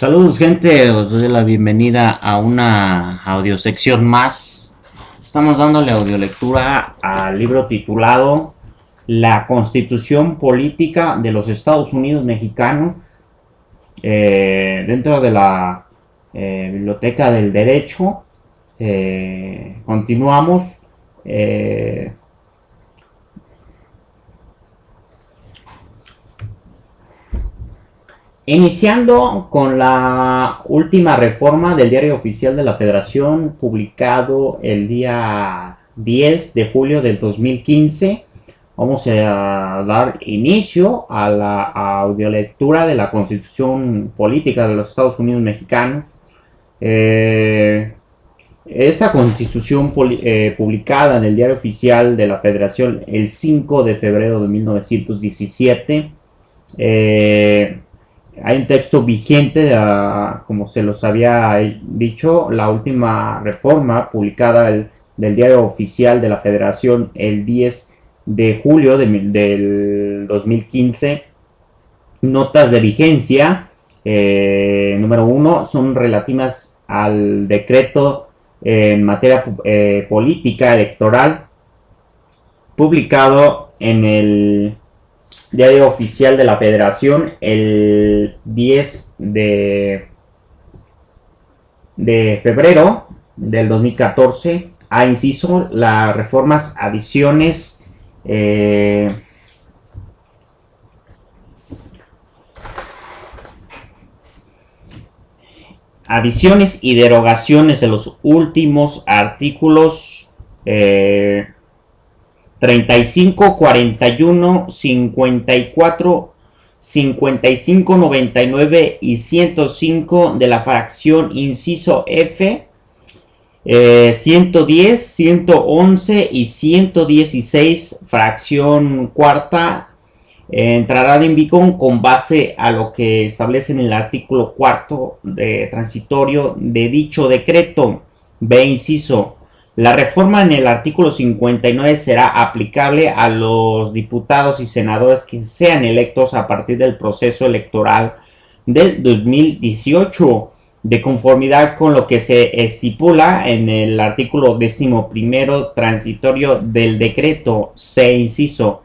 Saludos gente, os doy la bienvenida a una audiosección más. Estamos dándole audiolectura al libro titulado La Constitución Política de los Estados Unidos Mexicanos, dentro de la Biblioteca del Derecho. Continuamos. Iniciando con la última reforma del Diario Oficial de la Federación, publicado el día 10 de julio del 2015, vamos a dar inicio a la audiolectura de la Constitución Política de los Estados Unidos Mexicanos. Esta Constitución publicada en el Diario Oficial de la Federación el 5 de febrero de 1917, hay un texto vigente, como se los había dicho, la última reforma publicada del Diario Oficial de la Federación el 10 de julio del 2015. Notas de vigencia, número 1, son relativas al decreto en materia política electoral, publicado en el Diario Oficial de la Federación el 10 de febrero del 2014. Inciso, las reformas, adiciones, adiciones y derogaciones de los últimos artículos 35, 41, 54, 55, 99 y 105 de la fracción inciso F, 110, 111 y 116 fracción cuarta entrarán en vigor con base a lo que establece en el artículo cuarto de transitorio de dicho decreto. B inciso. La reforma en el artículo 59 será aplicable a los diputados y senadores que sean electos a partir del proceso electoral del 2018, de conformidad con lo que se estipula en el artículo 11º transitorio del decreto. C inciso.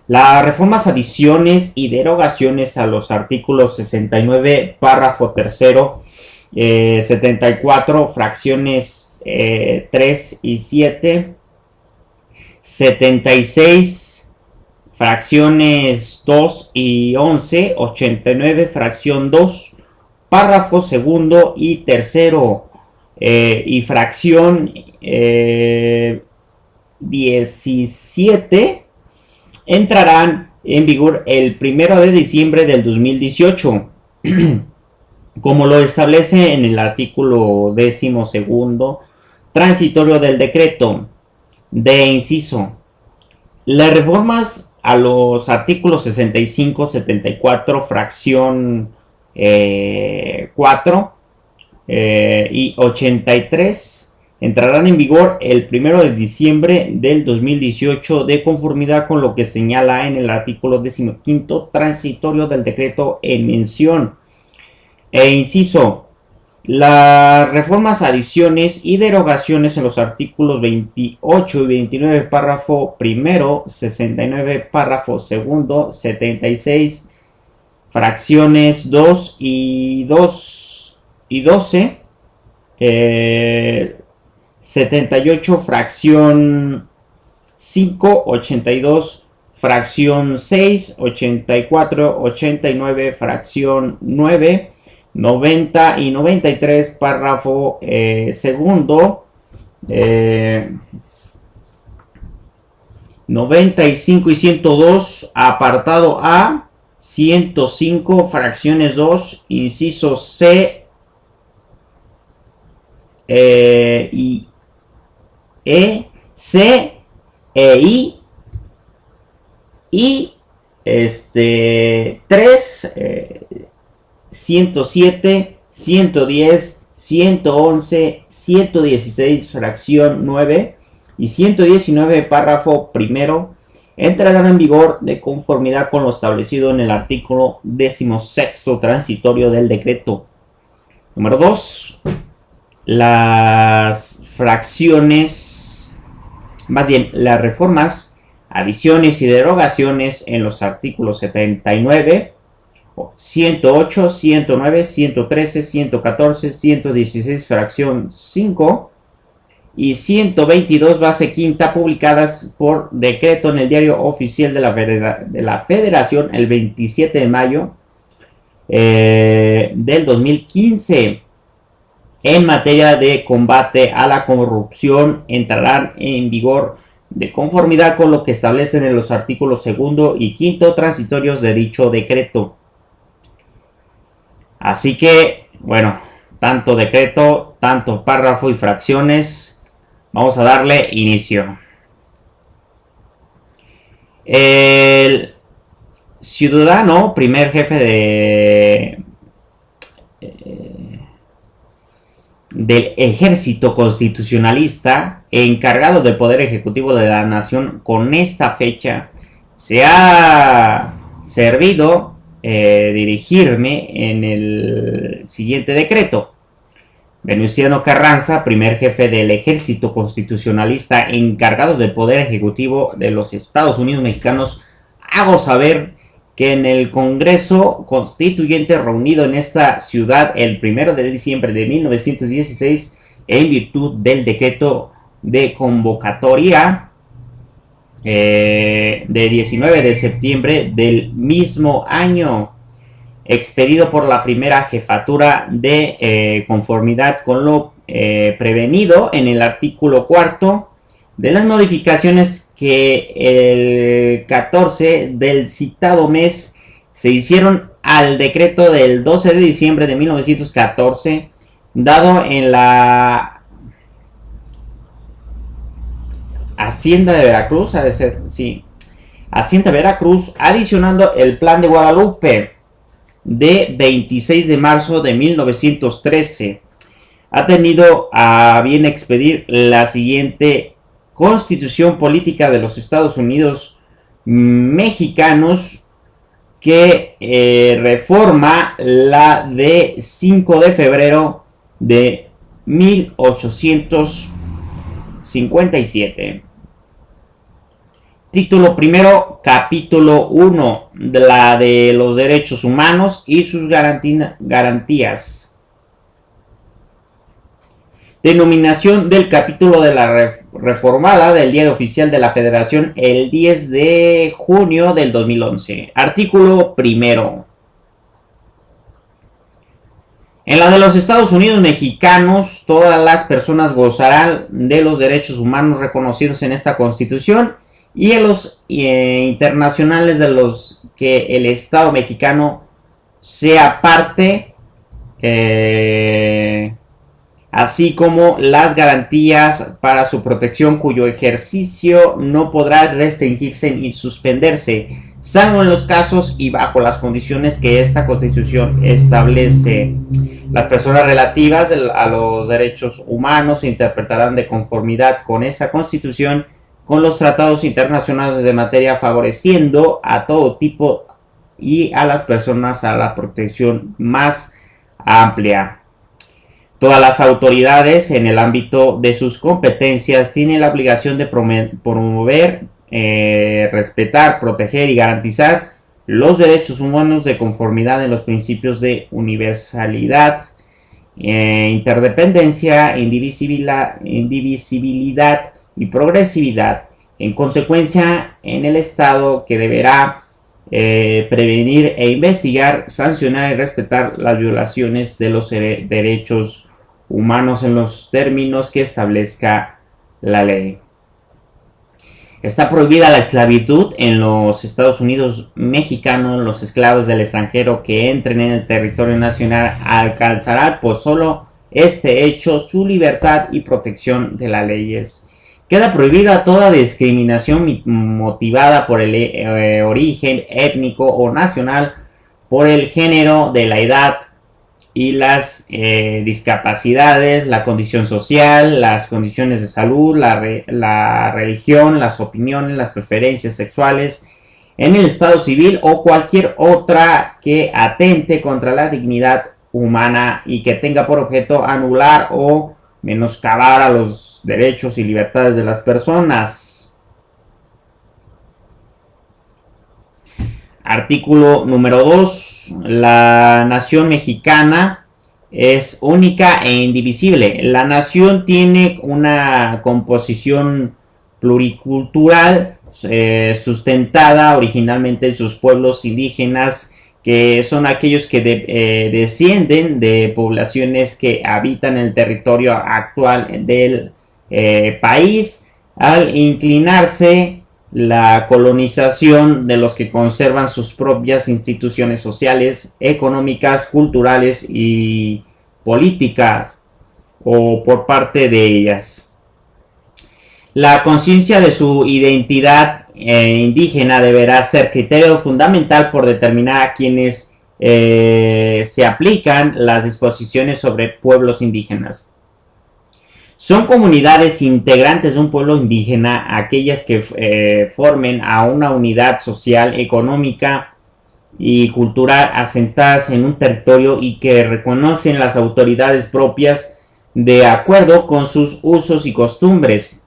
Las reformas, adiciones y derogaciones a los artículos 69, párrafo tercero, 74, fracciones 3 y 7, 76, fracciones 2 y 11, 89, fracción 2, párrafo segundo y tercero, y fracción 17, entrarán en vigor el 1 de diciembre del 2018. Como lo establece en el artículo 12º transitorio del decreto. De inciso. Las reformas a los artículos 65, 74, fracción 4 y 83 entrarán en vigor el 1 de diciembre del 2018, de conformidad con lo que señala en el artículo 15º transitorio del decreto en mención. E inciso. Las reformas, adiciones y derogaciones en los artículos 28 y 29, párrafo primero, 69, párrafo segundo, 76, fracciones 2 y 12, 78, fracción 5, 82, fracción 6, 84, 89, fracción 9, 90 y 93, párrafo segundo, 95 y 102, apartado A, 105, fracciones 2, inciso C y E, C e I, y 3, 107, 110, 111, 116, fracción 9 y 119, párrafo primero, entrarán en vigor de conformidad con lo establecido en el artículo 16º transitorio del decreto. Número 2. Las fracciones, más bien las reformas, adiciones y derogaciones en los artículos 79, 108, 109, 113, 114, 116, fracción 5 y 122, base quinta, publicadas por decreto en el Diario Oficial de la Federación el 27 de mayo del 2015. En materia de combate a la corrupción, entrarán en vigor de conformidad con lo que establecen en los artículos 2 y 5 transitorios de dicho decreto. Así que, bueno, tanto decreto, tanto párrafo y fracciones, vamos a darle inicio. El ciudadano, primer jefe del ejército constitucionalista, encargado del poder ejecutivo de la nación, con esta fecha se ha servido dirigirme en el siguiente decreto. Venustiano Carranza, primer jefe del ejército constitucionalista, encargado del poder ejecutivo de los Estados Unidos mexicanos, hago saber que en el Congreso Constituyente reunido en esta ciudad el 1 de diciembre de 1916, en virtud del decreto de convocatoria de 19 de septiembre del mismo año, expedido por la primera jefatura de conformidad con lo prevenido en el artículo 4 de las modificaciones que el 14 del citado mes se hicieron al decreto del 12 de diciembre de 1914, dado en la Hacienda de Veracruz, Hacienda de Veracruz, adicionando el Plan de Guadalupe de 26 de marzo de 1913. Ha tenido a bien expedir la siguiente Constitución Política de los Estados Unidos Mexicanos, que reforma la de 5 de febrero de 1857. Título primero, capítulo 1, la de los derechos humanos y sus garantías. Denominación del capítulo de la reformada del Diario Oficial de la Federación el 10 de junio del 2011. Artículo primero. En la de los Estados Unidos Mexicanos, todas las personas gozarán de los derechos humanos reconocidos en esta Constitución y en los internacionales de los que el Estado mexicano sea parte, así como las garantías para su protección, cuyo ejercicio no podrá restringirse ni suspenderse, salvo en los casos y bajo las condiciones que esta Constitución establece. Las personas relativas a los derechos humanos se interpretarán de conformidad con esa Constitución, con los tratados internacionales de materia, favoreciendo a todo tipo y a las personas a la protección más amplia. Todas las autoridades, en el ámbito de sus competencias, tienen la obligación de promover, respetar, proteger y garantizar los derechos humanos de conformidad en los principios de universalidad, interdependencia, indivisibilidad y progresividad. En consecuencia, en el Estado, que deberá prevenir e investigar, sancionar y respetar las violaciones de los derechos humanos en los términos que establezca la ley. Está prohibida la esclavitud en los Estados Unidos Mexicanos. Los esclavos del extranjero que entren en el territorio nacional alcanzarán por solo este hecho su libertad y protección de las leyes. Queda prohibida toda discriminación motivada por el origen étnico o nacional, por el género, de la edad y las discapacidades, la condición social, las condiciones de salud, la religión, las opiniones, las preferencias sexuales, en el estado civil o cualquier otra que atente contra la dignidad humana y que tenga por objeto anular o menoscabar a los derechos y libertades de las personas. Artículo número 2. La nación mexicana es única e indivisible. La nación tiene una composición pluricultural sustentada originalmente en sus pueblos indígenas, que son aquellos que descienden de poblaciones que habitan el territorio actual del país. Al inclinarse la colonización de los que conservan sus propias instituciones sociales, económicas, culturales y políticas, o por parte de ellas. La conciencia de su identidad indígena deberá ser criterio fundamental por determinar a quienes se aplican las disposiciones sobre pueblos indígenas. Son comunidades integrantes de un pueblo indígena aquellas que formen a una unidad social, económica y cultural asentadas en un territorio y que reconocen las autoridades propias de acuerdo con sus usos y costumbres.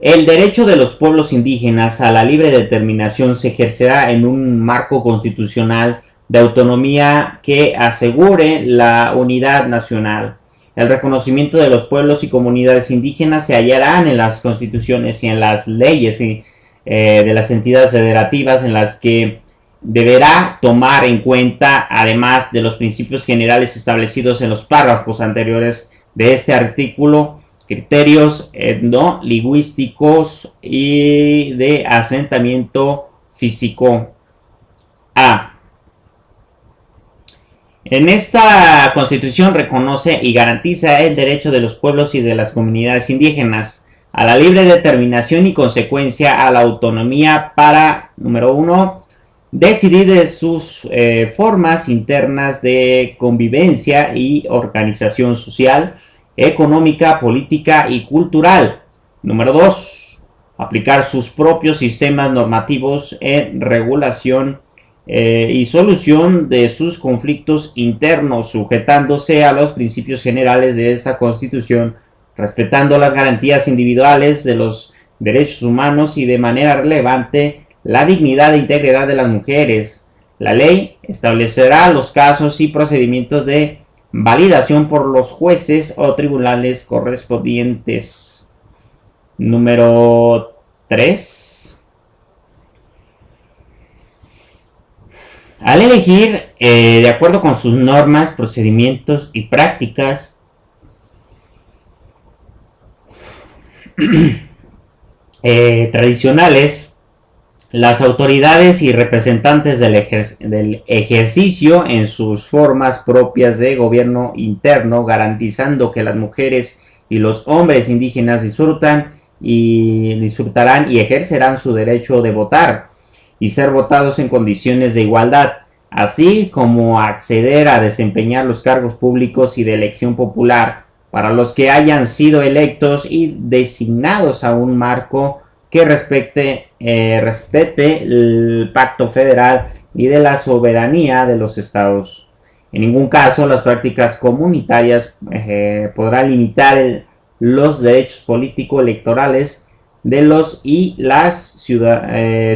El derecho de los pueblos indígenas a la libre determinación se ejercerá en un marco constitucional de autonomía que asegure la unidad nacional. El reconocimiento de los pueblos y comunidades indígenas se hallarán en las constituciones y en las leyes de las entidades federativas, en las que deberá tomar en cuenta, además de los principios generales establecidos en los párrafos anteriores de este artículo, criterios etnolingüísticos y de asentamiento físico. En esta Constitución reconoce y garantiza el derecho de los pueblos y de las comunidades indígenas a la libre determinación y consecuencia a la autonomía para, número 1, decidir de sus formas internas de convivencia y organización social, económica, política y cultural. Número 2, aplicar sus propios sistemas normativos en regulación y solución de sus conflictos internos, sujetándose a los principios generales de esta Constitución, respetando las garantías individuales de los derechos humanos y de manera relevante la dignidad e integridad de las mujeres. La ley establecerá los casos y procedimientos de validación por los jueces o tribunales correspondientes. Número 3. Al elegir, de acuerdo con sus normas, procedimientos y prácticas, tradicionales, las autoridades y representantes del ejercicio en sus formas propias de gobierno interno, garantizando que las mujeres y los hombres indígenas disfrutarán y ejercerán su derecho de votar y ser votados en condiciones de igualdad, así como acceder a desempeñar los cargos públicos y de elección popular para los que hayan sido electos y designados a un marco que respete el pacto federal y de la soberanía de los estados. En ningún caso las prácticas comunitarias podrán limitar los derechos político-electorales de los y las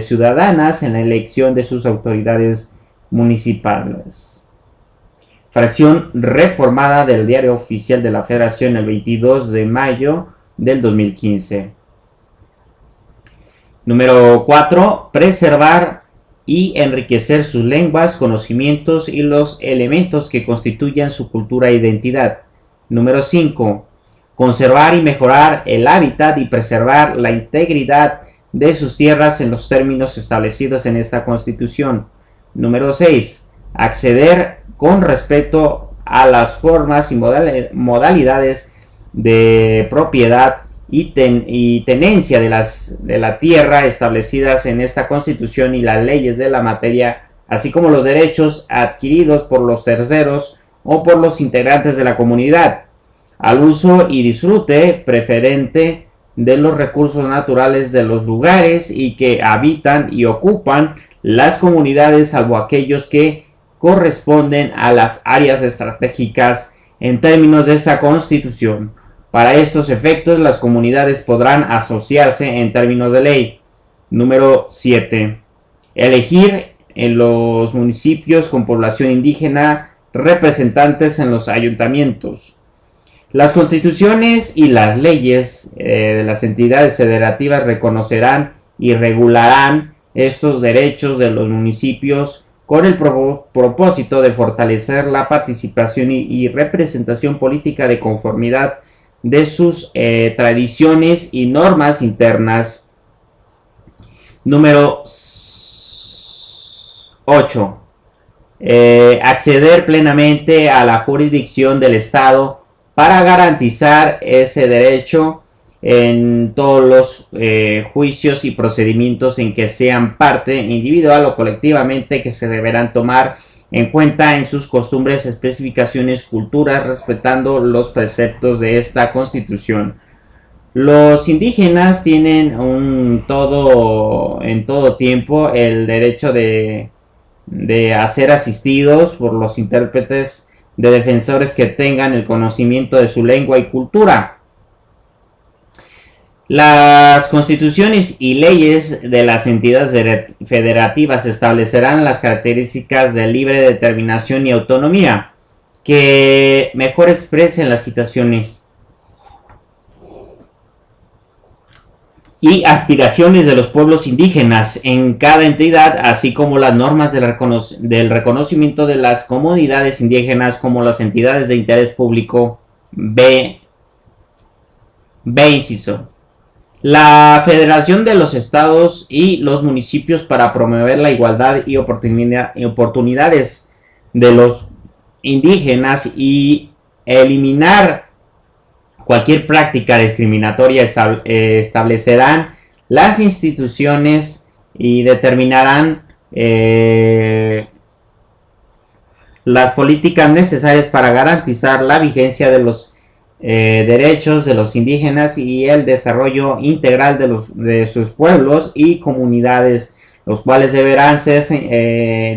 ciudadanas en la elección de sus autoridades municipales. Fracción reformada del Diario Oficial de la Federación el 22 de mayo del 2015. Número 4. Preservar y enriquecer sus lenguas, conocimientos y los elementos que constituyan su cultura e identidad. Número 5. Conservar y mejorar el hábitat y preservar la integridad de sus tierras en los términos establecidos en esta Constitución. Número 6. Acceder con respeto a las formas y modalidades de propiedad y tenencia de la tierra establecidas en esta Constitución y las leyes de la materia, así como los derechos adquiridos por los terceros o por los integrantes de la comunidad, al uso y disfrute preferente de los recursos naturales de los lugares y que habitan y ocupan las comunidades, salvo aquellos que corresponden a las áreas estratégicas en términos de esta Constitución. Para estos efectos, las comunidades podrán asociarse en términos de ley. Número 7. Elegir en los municipios con población indígena representantes en los ayuntamientos. Las constituciones y las leyes de las entidades federativas reconocerán y regularán estos derechos de los municipios con el propósito de fortalecer la participación y representación política de conformidad de sus tradiciones y normas internas. Número 8. Acceder plenamente a la jurisdicción del Estado para garantizar ese derecho en todos los juicios y procedimientos en que sean parte individual o colectivamente, que se deberán tomar en cuenta en sus costumbres, especificaciones, culturas, respetando los preceptos de esta Constitución. Los indígenas tienen en todo tiempo el derecho de ser asistidos por los intérpretes de defensores que tengan el conocimiento de su lengua y cultura. Las constituciones y leyes de las entidades federativas establecerán las características de libre determinación y autonomía que mejor expresen las situaciones y aspiraciones de los pueblos indígenas en cada entidad, así como las normas del reconocimiento de las comunidades indígenas como las entidades de interés público. B. Inciso. La Federación de los Estados y los municipios para promover la igualdad y oportunidades de los indígenas y eliminar cualquier práctica discriminatoria establecerán las instituciones y determinarán las políticas necesarias para garantizar la vigencia de los derechos de los indígenas y el desarrollo integral de sus pueblos y comunidades, los cuales deberán ser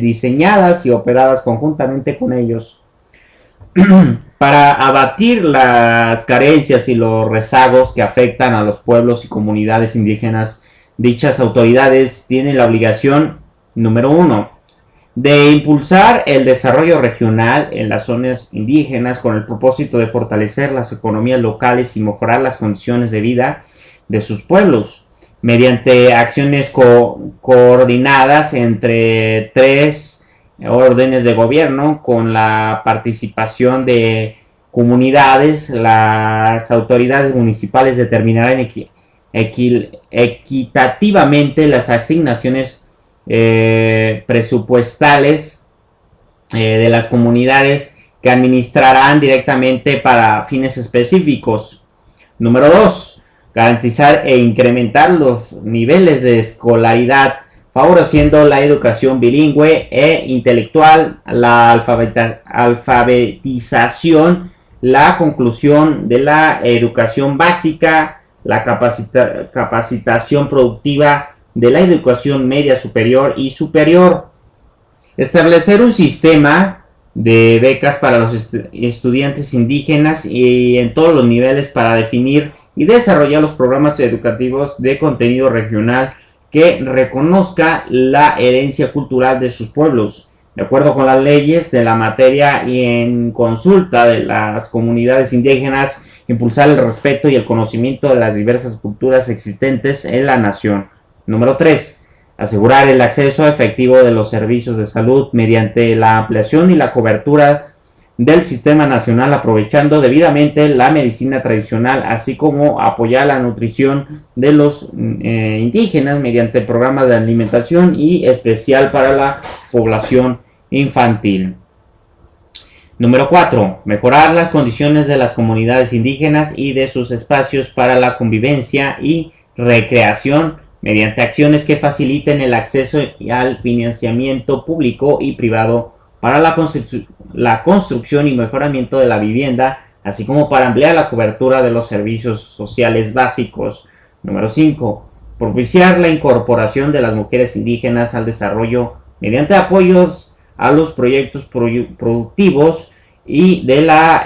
diseñadas y operadas conjuntamente con ellos. Para abatir las carencias y los rezagos que afectan a los pueblos y comunidades indígenas, dichas autoridades tienen la obligación, número 1, de impulsar el desarrollo regional en las zonas indígenas con el propósito de fortalecer las economías locales y mejorar las condiciones de vida de sus pueblos, mediante acciones coordinadas entre 3 órdenes de gobierno con la participación de comunidades. Las autoridades municipales determinarán equitativamente las asignaciones presupuestales de las comunidades que administrarán directamente para fines específicos. Número 2. Garantizar e incrementar los niveles de escolaridad, favoreciendo la educación bilingüe e intelectual, la alfabetización, la conclusión de la educación básica, la capacitación productiva de la educación media superior y superior. Establecer un sistema de becas para los estudiantes indígenas y en todos los niveles para definir y desarrollar los programas educativos de contenido regional que reconozca la herencia cultural de sus pueblos, de acuerdo con las leyes de la materia y en consulta de las comunidades indígenas, impulsar el respeto y el conocimiento de las diversas culturas existentes en la nación. Número 3. Asegurar el acceso efectivo de los servicios de salud mediante la ampliación y la cobertura del sistema nacional, aprovechando debidamente la medicina tradicional, así como apoyar la nutrición de los indígenas mediante programas de alimentación y especial para la población infantil. Número 4. Mejorar las condiciones de las comunidades indígenas y de sus espacios para la convivencia y recreación mediante acciones que faciliten el acceso al financiamiento público y privado para la construcción y mejoramiento de la vivienda, así como para ampliar la cobertura de los servicios sociales básicos. Número 5. Propiciar la incorporación de las mujeres indígenas al desarrollo mediante apoyos a los proyectos productivos y de la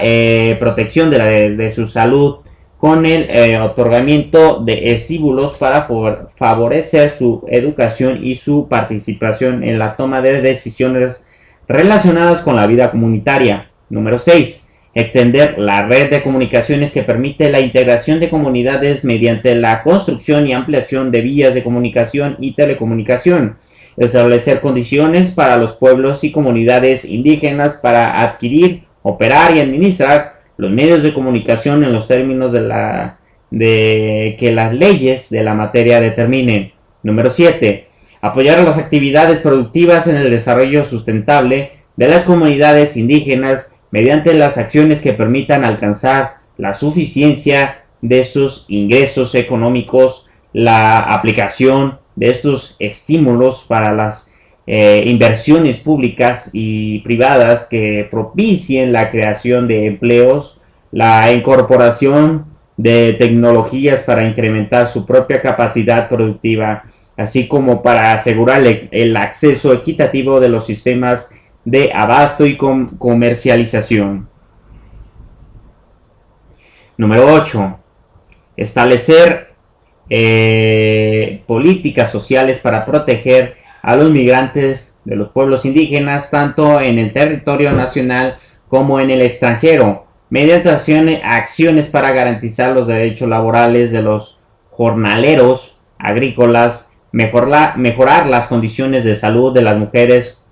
protección de su salud con el otorgamiento de estímulos para favorecer su educación y su participación en la toma de decisiones relacionadas con la vida comunitaria. Número 6. Extender la red de comunicaciones que permite la integración de comunidades mediante la construcción y ampliación de vías de comunicación y telecomunicación. Establecer condiciones para los pueblos y comunidades indígenas para adquirir, operar y administrar los medios de comunicación en los términos de que las leyes de la materia determinen. Número 7. Apoyar las actividades productivas en el desarrollo sustentable de las comunidades indígenas mediante las acciones que permitan alcanzar la suficiencia de sus ingresos económicos, la aplicación de estos estímulos para las inversiones públicas y privadas que propicien la creación de empleos, la incorporación de tecnologías para incrementar su propia capacidad productiva, así como para asegurar el acceso equitativo de los sistemas de abasto y comercialización. Número 8. Establecer políticas sociales para proteger a los migrantes de los pueblos indígenas tanto en el territorio nacional como en el extranjero, mediante acciones para garantizar los derechos laborales de los jornaleros agrícolas, mejorar las condiciones de salud de las mujeres,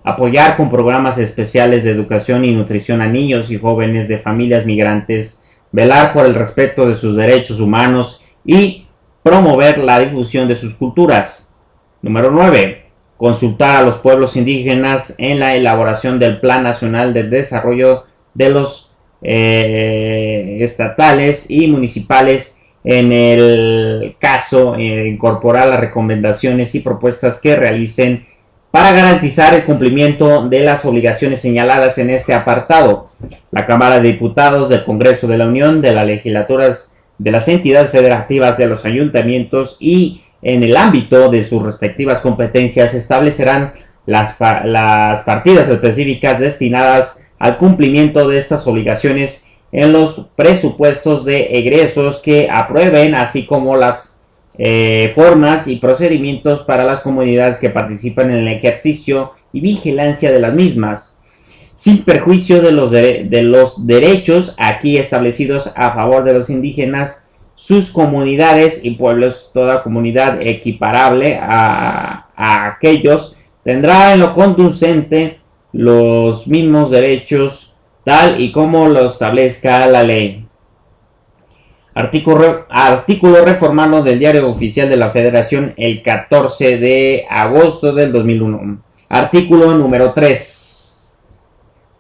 apoyar con programas especiales de educación y nutrición a niños y jóvenes de familias migrantes, velar por el respeto de sus derechos humanos y promover la difusión de sus culturas. Número 9. Consultar a los pueblos indígenas en la elaboración del Plan Nacional de Desarrollo de los estatales y municipales. En el caso, incorporar las recomendaciones y propuestas que realicen para garantizar el cumplimiento de las obligaciones señaladas en este apartado. La Cámara de Diputados del Congreso de la Unión, de las legislaturas de las entidades federativas, de los ayuntamientos y en el ámbito de sus respectivas competencias establecerán las partidas específicas destinadas al cumplimiento de estas obligaciones en los presupuestos de egresos que aprueben, así como las formas y procedimientos para las comunidades que participan en el ejercicio y vigilancia de las mismas, sin perjuicio de los derechos aquí establecidos a favor de los indígenas, sus comunidades y pueblos. Toda comunidad equiparable a aquellos tendrá en lo conducente los mismos derechos tal y como lo establezca la ley. Artículo reformado del Diario Oficial de la Federación el 14 de agosto del 2001. Artículo número 3.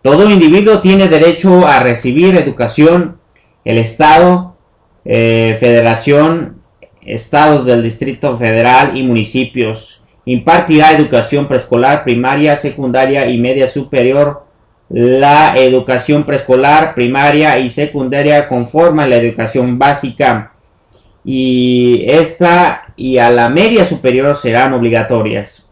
Todo individuo tiene derecho a recibir educación. El Estado, Federación, Estados del Distrito Federal y municipios impartirá educación preescolar, primaria, secundaria y media superior. La educación preescolar, primaria y secundaria conforman la educación básica y esta y a la media superior serán obligatorias.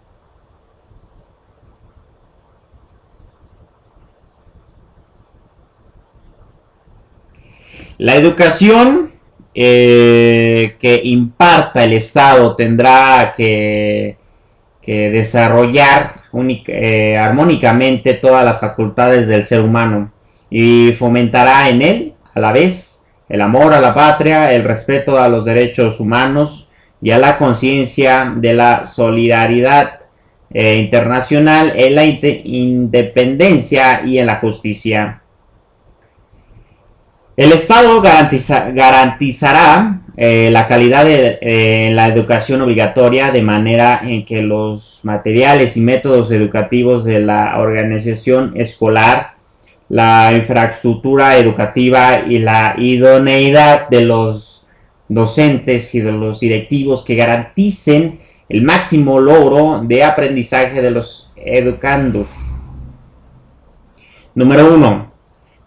La educación que imparta el Estado tendrá que desarrollar armónicamente todas las facultades del ser humano y fomentará en él a la vez el amor a la patria, el respeto a los derechos humanos y a la conciencia de la solidaridad internacional, en la independencia y en la justicia. El Estado garantizará la calidad de la educación obligatoria de manera en que los materiales y métodos educativos de la organización escolar, la infraestructura educativa y la idoneidad de los docentes y de los directivos que garanticen el máximo logro de aprendizaje de los educandos. Número 1.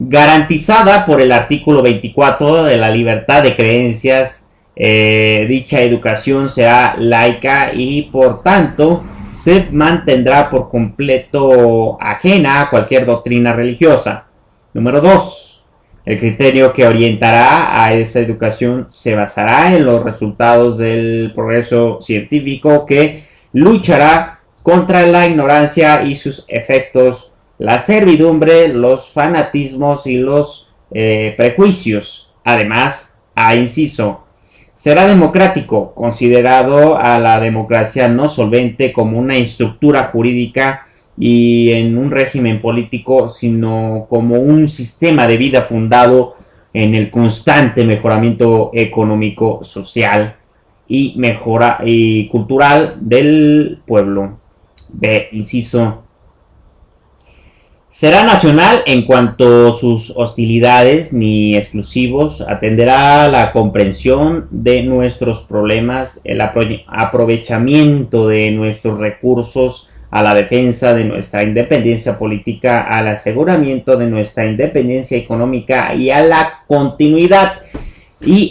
Garantizada por el artículo 24 de la libertad de creencias, dicha educación será laica y por tanto se mantendrá por completo ajena a cualquier doctrina religiosa. Número 2. El criterio que orientará a esa educación se basará en los resultados del progreso científico que luchará contra la ignorancia y sus efectos, la servidumbre, los fanatismos y los prejuicios. Además, inciso, será democrático, considerado a la democracia no solvente como una estructura jurídica y en un régimen político, sino como un sistema de vida fundado en el constante mejoramiento económico, social y mejora y cultural del pueblo. B, inciso, será nacional en cuanto a sus hostilidades ni exclusivos, atenderá a la comprensión de nuestros problemas, el aprovechamiento de nuestros recursos, a la defensa de nuestra independencia política, al aseguramiento de nuestra independencia económica y a la continuidad y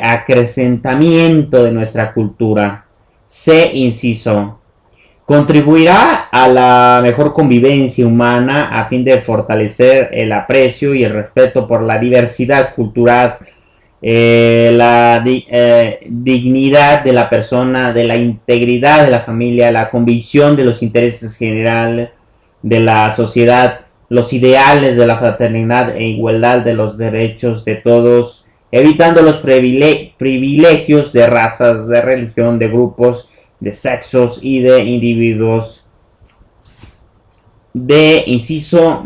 acrecentamiento de nuestra cultura. C, inciso, contribuirá a la mejor convivencia humana a fin de fortalecer el aprecio y el respeto por la diversidad cultural, la dignidad de la persona, de la integridad de la familia, la convicción de los intereses generales de la sociedad, los ideales de la fraternidad e igualdad de los derechos de todos, evitando los privilegios de razas, de religión, de grupos, de sexos y de individuos. De inciso,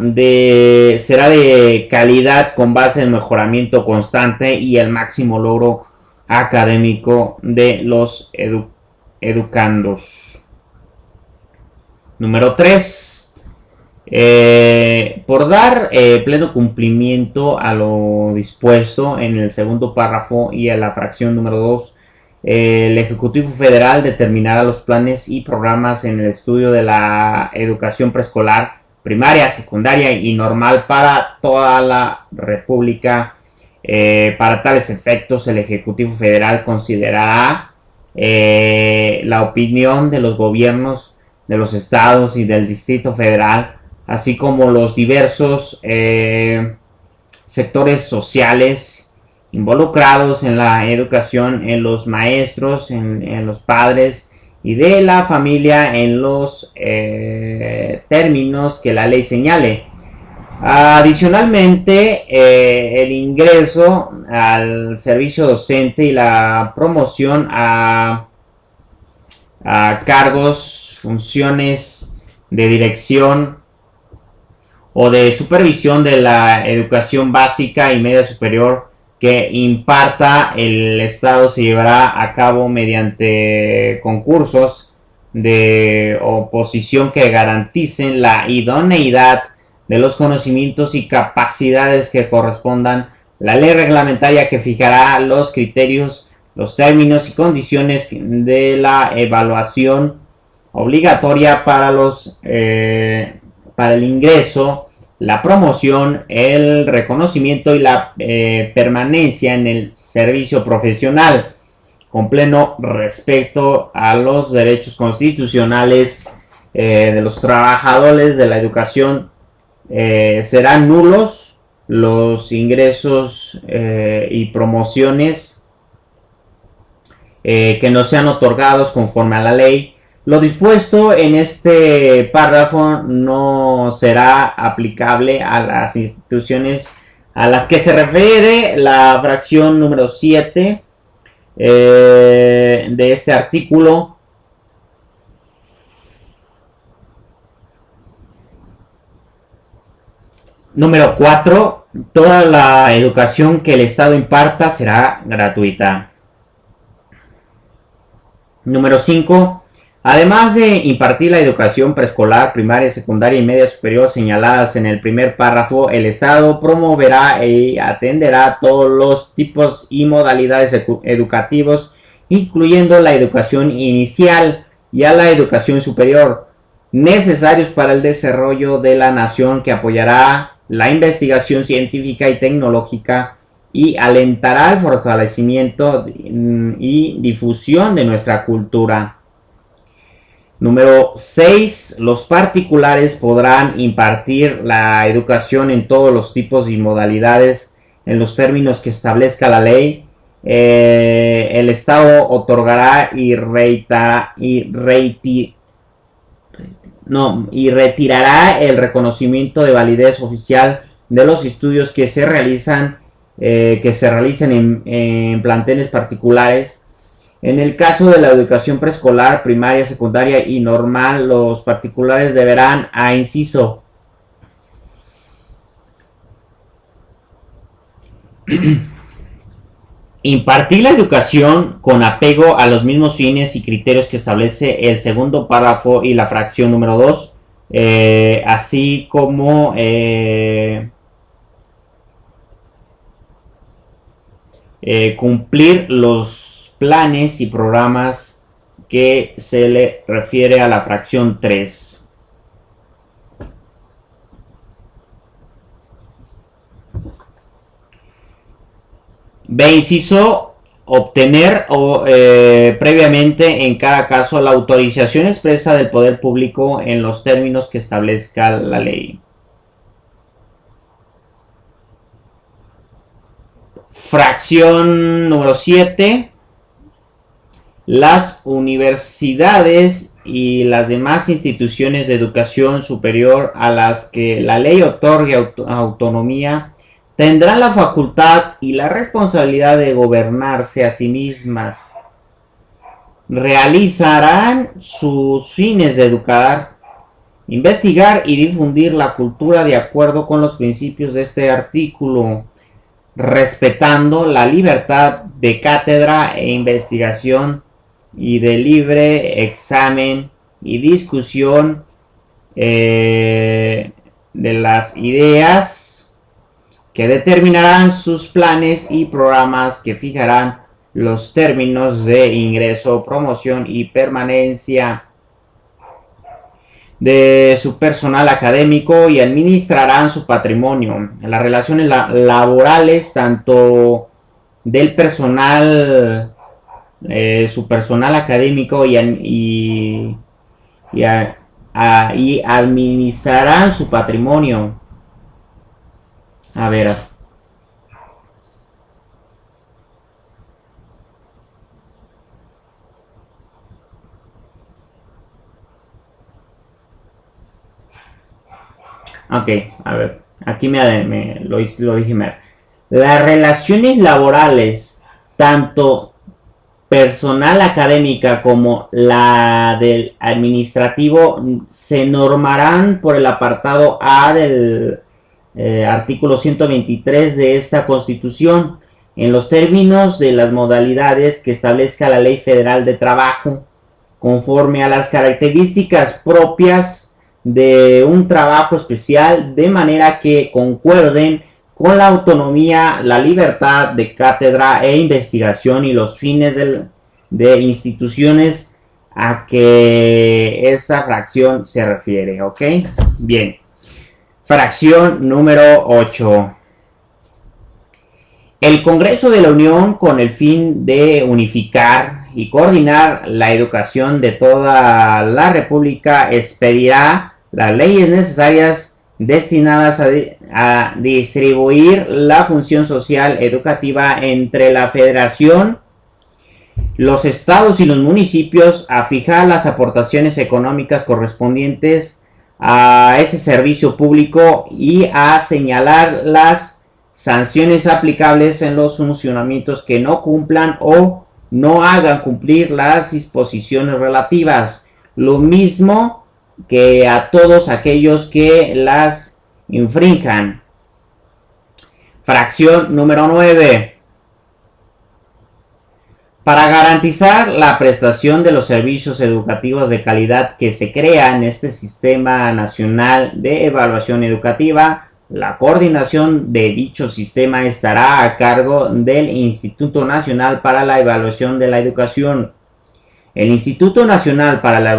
será de calidad con base en mejoramiento constante y el máximo logro académico de los educandos. Número 3. Por dar pleno cumplimiento a lo dispuesto en el segundo párrafo y a la fracción número 2, el Ejecutivo Federal determinará los planes y programas en el estudio de la educación preescolar, primaria, secundaria y normal para toda la República. Para tales efectos, el Ejecutivo Federal considerará la opinión de los gobiernos de los estados y del Distrito Federal, así como los diversos sectores sociales involucrados en la educación, en los maestros, en los padres y de la familia en los términos que la ley señale. Adicionalmente, el ingreso al servicio docente y la promoción a cargos, funciones de dirección o de supervisión de la educación básica y media superior que imparta el Estado se llevará a cabo mediante concursos de oposición que garanticen la idoneidad de los conocimientos y capacidades que correspondan. La ley reglamentaria que fijará los criterios, los términos y condiciones de la evaluación obligatoria para el ingreso, la promoción, el reconocimiento y la permanencia en el servicio profesional, con pleno respeto a los derechos constitucionales de los trabajadores de la educación. Serán nulos los ingresos y promociones que no sean otorgados conforme a la ley. Lo dispuesto en este párrafo no será aplicable a las instituciones a las que se refiere la fracción número 7 de este artículo. Número 4. Toda la educación que el Estado imparta será gratuita. Número 5. Además de impartir la educación preescolar, primaria, secundaria y media superior señaladas en el primer párrafo, el Estado promoverá y atenderá todos los tipos y modalidades educativos, incluyendo la educación inicial y a la educación superior, necesarios para el desarrollo de la nación, que apoyará la investigación científica y tecnológica y alentará el fortalecimiento y difusión de nuestra cultura. Número 6. Los particulares podrán impartir la educación en todos los tipos y modalidades en los términos que establezca la ley. El Estado otorgará y retirará el reconocimiento de validez oficial de los estudios que se realicen en planteles particulares. En el caso de la educación preescolar, primaria, secundaria y normal, los particulares deberán, inciso, impartir la educación con apego a los mismos fines y criterios que establece el segundo párrafo y la fracción número 2, así como cumplir los planes y programas que se le refiere a la fracción 3. B, inciso, obtener previamente en cada caso la autorización expresa del poder público en los términos que establezca la ley. Fracción número 7. Las universidades y las demás instituciones de educación superior a las que la ley otorgue autonomía tendrán la facultad y la responsabilidad de gobernarse a sí mismas. Realizarán sus fines de educar, investigar y difundir la cultura de acuerdo con los principios de este artículo, respetando la libertad de cátedra e investigación y de libre examen y discusión de las ideas, que determinarán sus planes y programas, que fijarán los términos de ingreso, promoción y permanencia de su personal académico y administrarán su patrimonio. Las relaciones laborales tanto del personal, su personal académico y administrarán su patrimonio. A ver. Ok, a ver. Aquí lo dije mal. Las relaciones laborales, tanto personal académica como la del administrativo, se normarán por el apartado A del artículo 123 de esta Constitución, en los términos de las modalidades que establezca la Ley Federal de Trabajo, conforme a las características propias de un trabajo especial, de manera que concuerden con la autonomía, la libertad de cátedra e investigación y los fines de instituciones a que esta fracción se refiere. ¿Ok? Bien. Fracción número 8. El Congreso de la Unión, con el fin de unificar y coordinar la educación de toda la República, expedirá las leyes necesarias destinadas a distribuir la función social educativa entre la Federación, los estados y los municipios, a fijar las aportaciones económicas correspondientes a ese servicio público y a señalar las sanciones aplicables en los funcionamientos que no cumplan o no hagan cumplir las disposiciones relativas, lo mismo que a todos aquellos que las infrinjan. Fracción número 9. Para garantizar la prestación de los servicios educativos de calidad que se crea en este Sistema Nacional de Evaluación Educativa, la coordinación de dicho sistema estará a cargo del Instituto Nacional para la Evaluación de la Educación. El Instituto Nacional para la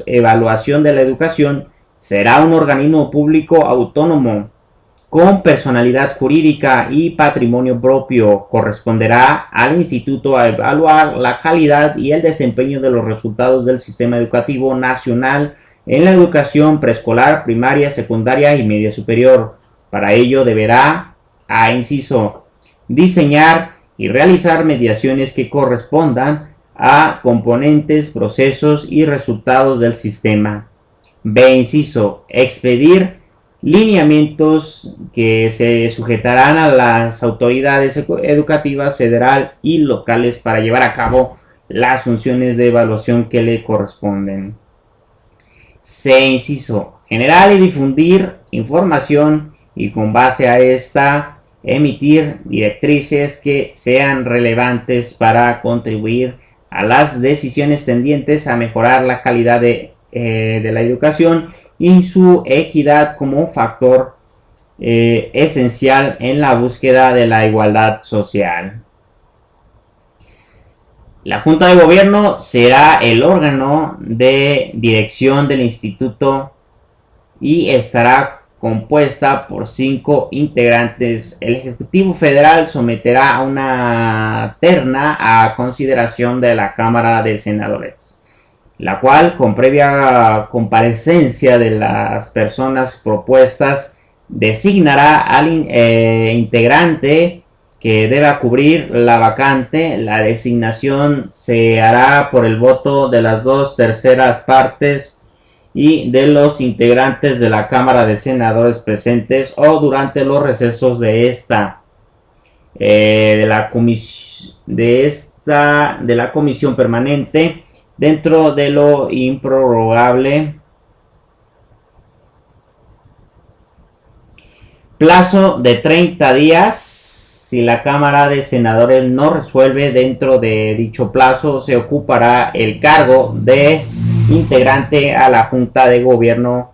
Evaluación de la Educación será un organismo público autónomo, con personalidad jurídica y patrimonio propio. Corresponderá al instituto a evaluar la calidad y el desempeño de los resultados del sistema educativo nacional en la educación preescolar, primaria, secundaria y media superior. Para ello deberá, inciso, diseñar y realizar mediaciones que correspondan a componentes, procesos y resultados del sistema. B, inciso, expedir lineamientos que se sujetarán a las autoridades educativas federal y locales para llevar a cabo las funciones de evaluación que le corresponden. C, inciso, generar y difundir información y con base a esta emitir directrices que sean relevantes para contribuir a las decisiones tendientes a mejorar la calidad de la educación y su equidad como un factor esencial en la búsqueda de la igualdad social. La Junta de Gobierno será el órgano de dirección del instituto y estará compuesta por 5 integrantes. El Ejecutivo Federal someterá a una terna a consideración de la Cámara de Senadores, la cual, con previa comparecencia de las personas propuestas, designará al integrante que deba cubrir la vacante. La designación se hará por el voto de las 2/3 partes y de los integrantes de la Cámara de Senadores presentes o durante los recesos de la comisión permanente, dentro de lo improrrogable plazo de 30 días. Si la Cámara de Senadores no resuelve dentro de dicho plazo, se ocupará el cargo de integrante a la Junta de Gobierno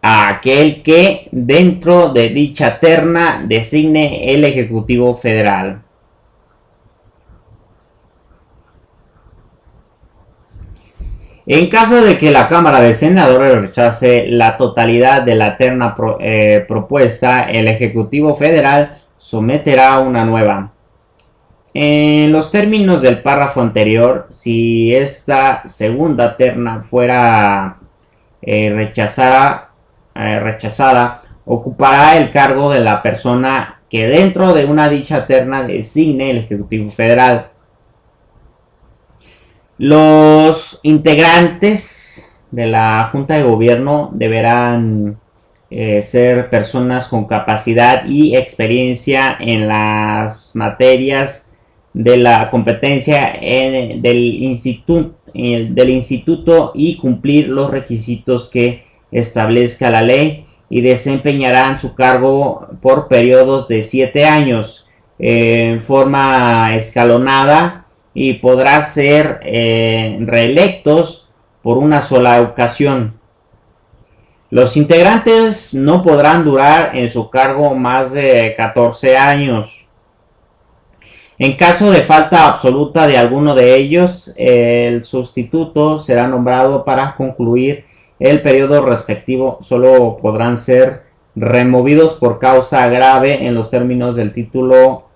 a aquel que dentro de dicha terna designe el Ejecutivo Federal. En caso de que la Cámara de Senadores rechace la totalidad de la terna propuesta, el Ejecutivo Federal someterá una nueva. En los términos del párrafo anterior, si esta segunda terna fuera rechazada, ocupará el cargo de la persona que dentro de una dicha terna designe el Ejecutivo Federal. Los integrantes de la Junta de Gobierno deberán ser personas con capacidad y experiencia en las materias de la competencia del instituto y cumplir los requisitos que establezca la ley, y desempeñarán su cargo por periodos de 7 años en forma escalonada y podrá ser reelectos por una sola ocasión. Los integrantes no podrán durar en su cargo más de 14 años. En caso de falta absoluta de alguno de ellos, el sustituto será nombrado para concluir el periodo respectivo. Solo podrán ser removidos por causa grave en los términos del título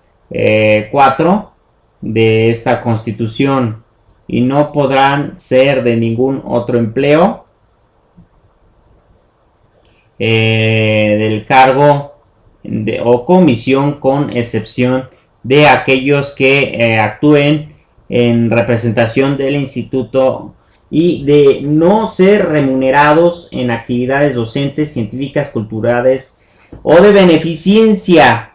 4 de esta Constitución, y no podrán ser de ningún otro empleo del cargo o comisión, con excepción de aquellos que actúen en representación del instituto, y de no ser remunerados en actividades docentes, científicas, culturales o de beneficencia.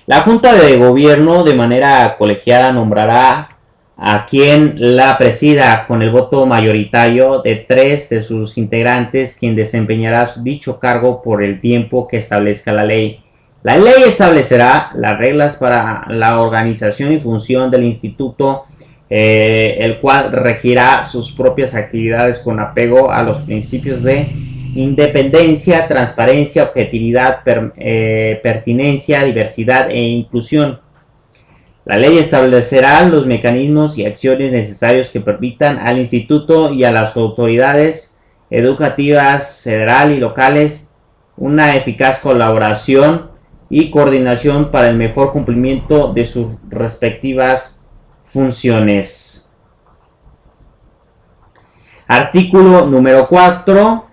La Junta de Gobierno, de manera colegiada, nombrará a quien la presida con el voto mayoritario de 3 de sus integrantes, quien desempeñará dicho cargo por el tiempo que establezca la ley. La ley establecerá las reglas para la organización y función del instituto, el cual regirá sus propias actividades con apego a los principios de independencia, transparencia, objetividad, pertinencia, diversidad e inclusión. La ley establecerá los mecanismos y acciones necesarios que permitan al instituto y a las autoridades educativas federal y locales una eficaz colaboración y coordinación para el mejor cumplimiento de sus respectivas funciones. Artículo número 4.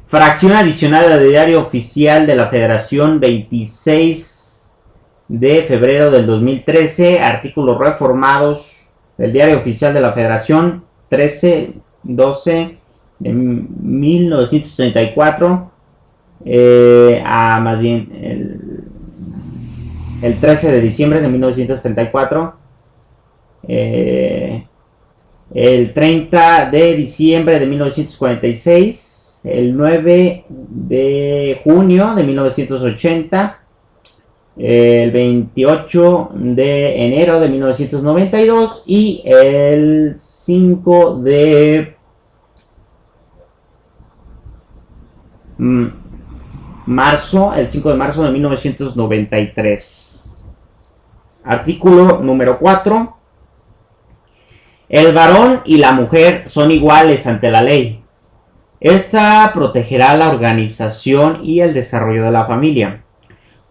Fracción adicional al Diario Oficial de la Federación, 26 de febrero del 2013. Artículos reformados del Diario Oficial de la Federación, 13-12 de 1934. Más bien el 13 de diciembre de 1934. El 30 de diciembre de 1946, el 9 de junio de 1980, el 28 de enero de 1992 y el 5 de marzo, el 5 de marzo de 1993. Artículo número 4. El varón y la mujer son iguales ante la ley. Esta protegerá la organización y el desarrollo de la familia.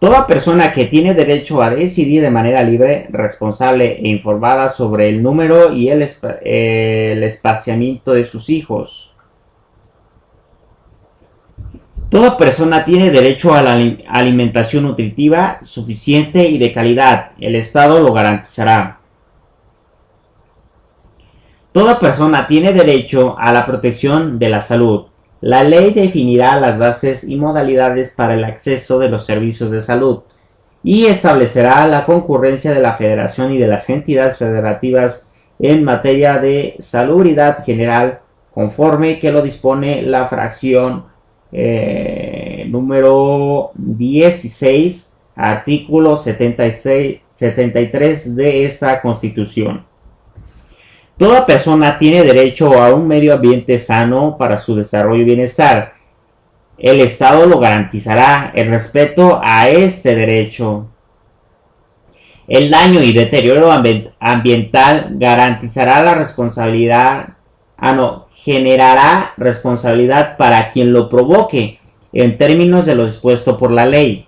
Toda persona que tiene derecho a decidir de manera libre, responsable e informada sobre el número y el espaciamiento de sus hijos. Toda persona tiene derecho a la alimentación nutritiva, suficiente y de calidad. El Estado lo garantizará. Toda persona tiene derecho a la protección de la salud. La ley definirá las bases y modalidades para el acceso de los servicios de salud y establecerá la concurrencia de la Federación y de las entidades federativas en materia de salubridad general, conforme que lo dispone la fracción número 16, artículo 73 de esta Constitución. Toda persona tiene derecho a un medio ambiente sano para su desarrollo y bienestar. El Estado lo garantizará. El respeto a este derecho. El daño y deterioro ambiental garantizará la responsabilidad. Generará responsabilidad para quien lo provoque en términos de lo dispuesto por la ley.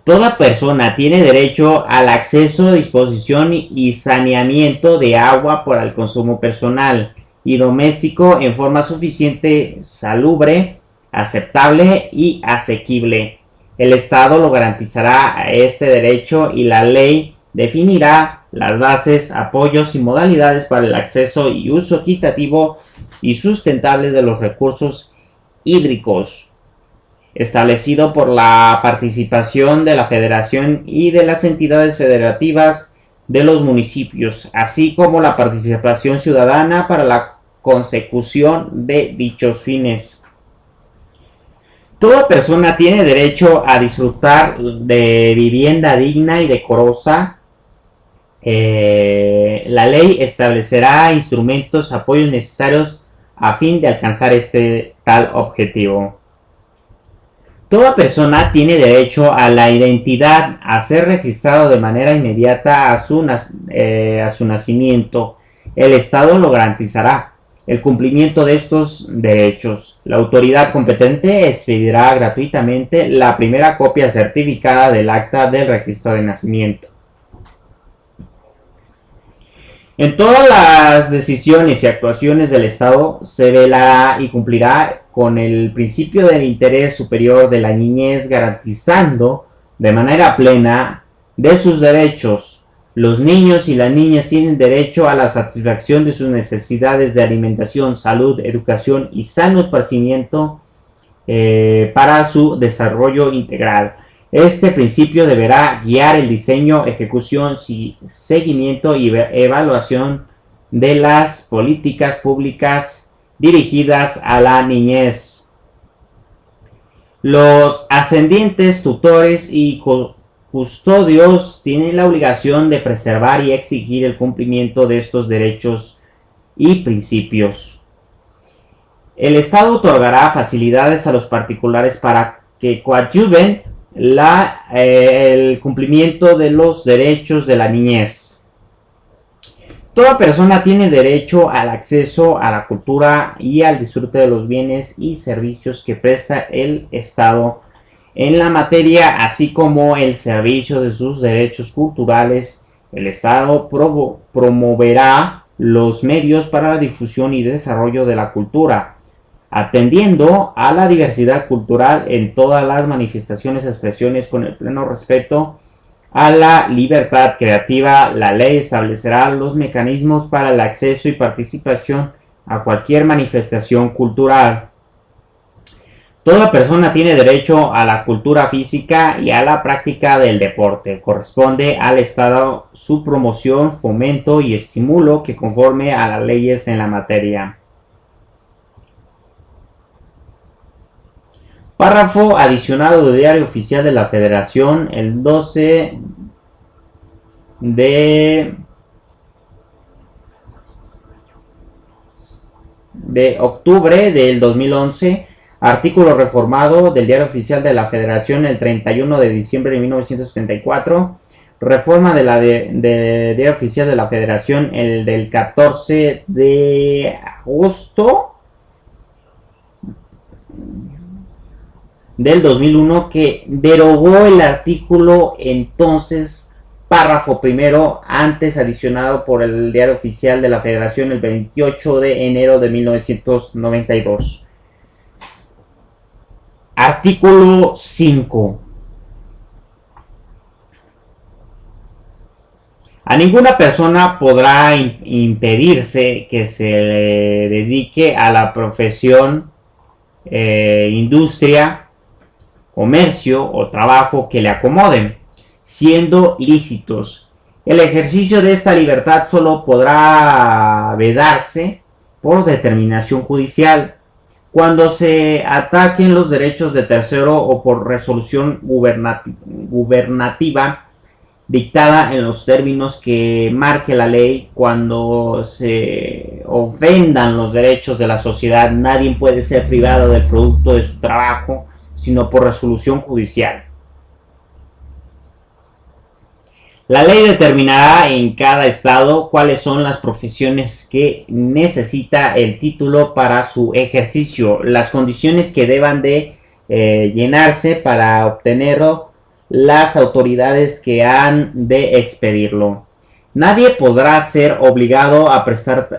Toda persona tiene derecho al acceso, disposición y saneamiento de agua para el consumo personal y doméstico en forma suficiente, salubre, aceptable y asequible. El Estado lo garantizará este derecho y la ley definirá las bases, apoyos y modalidades para el acceso y uso equitativo y sustentable de los recursos hídricos, establecido por la participación de la Federación y de las entidades federativas de los municipios, así como la participación ciudadana para la consecución de dichos fines. Toda persona tiene derecho a disfrutar de vivienda digna y decorosa. La ley establecerá instrumentos, apoyos necesarios a fin de alcanzar tal objetivo. Toda persona tiene derecho a la identidad, a ser registrado de manera inmediata a su nacimiento. El Estado lo garantizará. El cumplimiento de estos derechos. La autoridad competente expedirá gratuitamente la primera copia certificada del acta del registro de nacimiento. En todas las decisiones y actuaciones del Estado se velará y cumplirá con el principio del interés superior de la niñez, garantizando de manera plena de sus derechos. Los niños y las niñas tienen derecho a la satisfacción de sus necesidades de alimentación, salud, educación y sano esparcimiento para su desarrollo integral. Este principio deberá guiar el diseño, ejecución, seguimiento y evaluación de las políticas públicas dirigidas a la niñez. Los ascendientes, tutores y custodios tienen la obligación de preservar y exigir el cumplimiento de estos derechos y principios. El Estado otorgará facilidades a los particulares para que coadyuven el cumplimiento de los derechos de la niñez. Toda persona tiene derecho al acceso a la cultura y al disfrute de los bienes y servicios que presta el Estado en la materia, así como el servicio de sus derechos culturales. El Estado promoverá los medios para la difusión y desarrollo de la cultura, atendiendo a la diversidad cultural en todas las manifestaciones y expresiones con el pleno respeto a la libertad creativa. La ley establecerá los mecanismos para el acceso y participación a cualquier manifestación cultural. Toda persona tiene derecho a la cultura física y a la práctica del deporte. Corresponde al Estado su promoción, fomento y estímulo que conforme a las leyes en la materia. Párrafo adicionado del Diario Oficial de la Federación, el 12 de octubre del 2011. Artículo reformado del Diario Oficial de la Federación el 31 de diciembre de 1964. Reforma de Diario Oficial de la Federación el del 14 de agosto del 2001, que derogó el artículo entonces párrafo primero antes adicionado por el Diario Oficial de la Federación el 28 de enero de 1992. Artículo 5. A ninguna persona podrá impedirse que se le dedique a la profesión, industria, comercio o trabajo que le acomoden, siendo lícitos. El ejercicio de esta libertad solo podrá vedarse por determinación judicial, cuando se ataquen los derechos de tercero o por resolución gubernativa dictada en los términos que marque la ley. Cuando se ofendan los derechos de la sociedad, nadie puede ser privado del producto de su trabajo, sino por resolución judicial. La ley determinará en cada estado cuáles son las profesiones que necesita el título para su ejercicio, las condiciones que deban de llenarse para obtenerlo, las autoridades que han de expedirlo. Nadie podrá ser obligado a prestar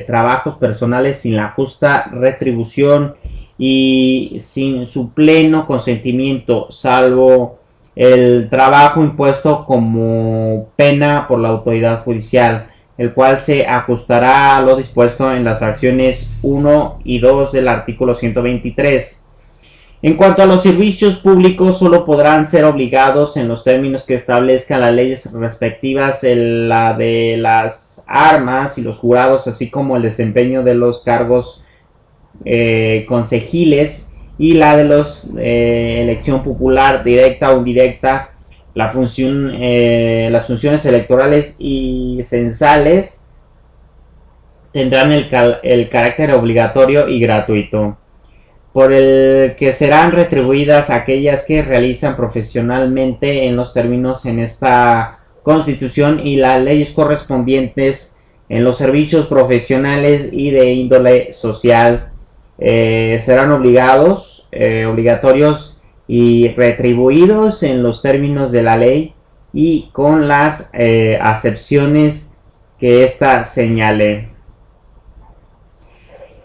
trabajos personales sin la justa retribución y sin su pleno consentimiento, salvo el trabajo impuesto como pena por la autoridad judicial, el cual se ajustará a lo dispuesto en las fracciones 1 y 2 del artículo 123. En cuanto a los servicios públicos, solo podrán ser obligados en los términos que establezcan las leyes respectivas, la de las armas y los jurados, así como el desempeño de los cargos consejiles y la de los elección popular directa o indirecta, las funciones electorales y censales tendrán el carácter obligatorio y gratuito, por el que serán retribuidas aquellas que realizan profesionalmente en los términos en esta Constitución y las leyes correspondientes en los servicios profesionales y de índole social. Serán obligatorios y retribuidos en los términos de la ley y con las acepciones que ésta señale.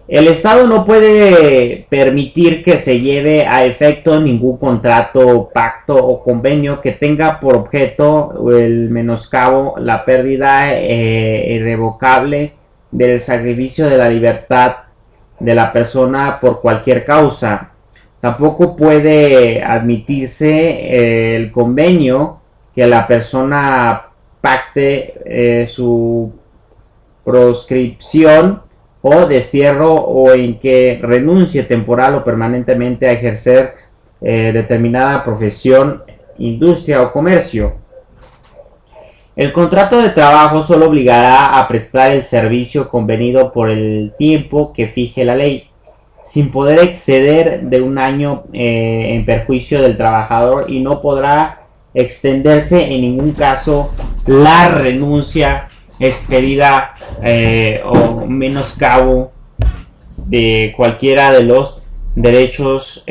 El Estado no puede permitir que se lleve a efecto ningún contrato, pacto o convenio que tenga por objeto el menoscabo, la pérdida irrevocable del sacrificio de la libertad de la persona por cualquier causa. Tampoco puede admitirse el convenio que la persona pacte su proscripción o destierro, o en que renuncie temporal o permanentemente a ejercer determinada profesión, industria o comercio. El contrato de trabajo solo obligará a prestar el servicio convenido por el tiempo que fije la ley, sin poder exceder de un año en perjuicio del trabajador, y no podrá extenderse en ningún caso la renuncia expedida o menoscabo de cualquiera de los derechos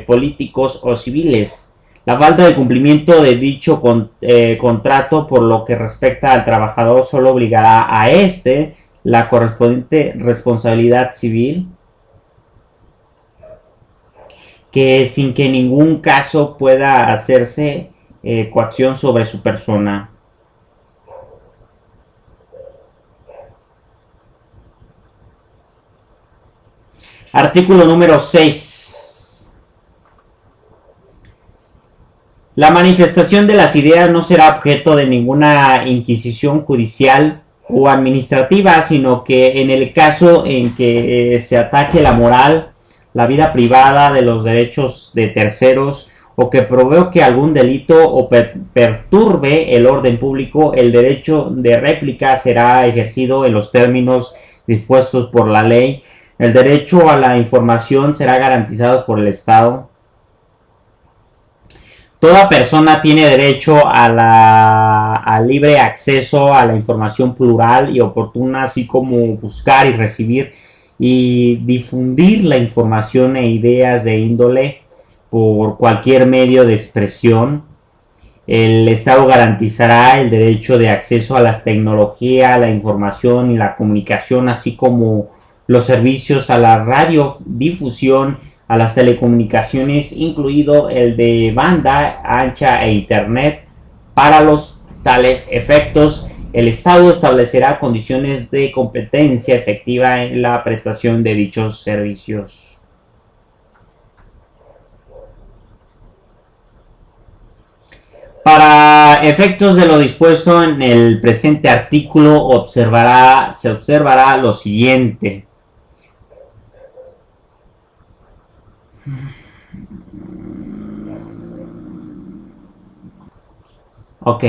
políticos o civiles. La falta de cumplimiento de dicho contrato por lo que respecta al trabajador solo obligará a la correspondiente responsabilidad civil, que sin que en ningún caso pueda hacerse coacción sobre su persona. Artículo número 6. La manifestación de las ideas no será objeto de ninguna inquisición judicial o administrativa, sino que en el caso en que se ataque la moral, la vida privada de los derechos de terceros o que provoque algún delito o perturbe el orden público, el derecho de réplica será ejercido en los términos dispuestos por la ley. El derecho a la información será garantizado por el Estado. Toda persona tiene derecho al libre acceso a la información plural y oportuna, así como buscar y recibir y difundir la información e ideas de índole por cualquier medio de expresión. El Estado garantizará el derecho de acceso a las tecnologías, la información y la comunicación, así como los servicios a la radiodifusión, a las telecomunicaciones, incluido el de banda ancha e internet. Para los tales efectos, el Estado establecerá condiciones de competencia efectiva en la prestación de dichos servicios. Para efectos de lo dispuesto en el presente artículo, se observará lo siguiente. Ok.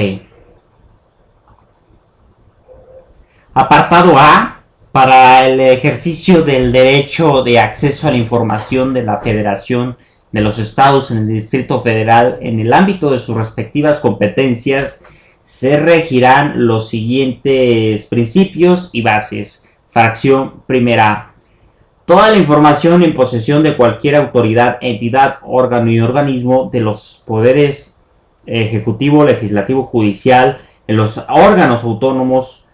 Apartado A. Para el ejercicio del derecho de acceso a la información de la Federación de los Estados en el Distrito Federal, en el ámbito de sus respectivas competencias, se regirán los siguientes principios y bases. Fracción primera. Toda la información en posesión de cualquier autoridad, entidad, órgano y organismo de los poderes ejecutivo, legislativo, judicial, en los órganos autónomos,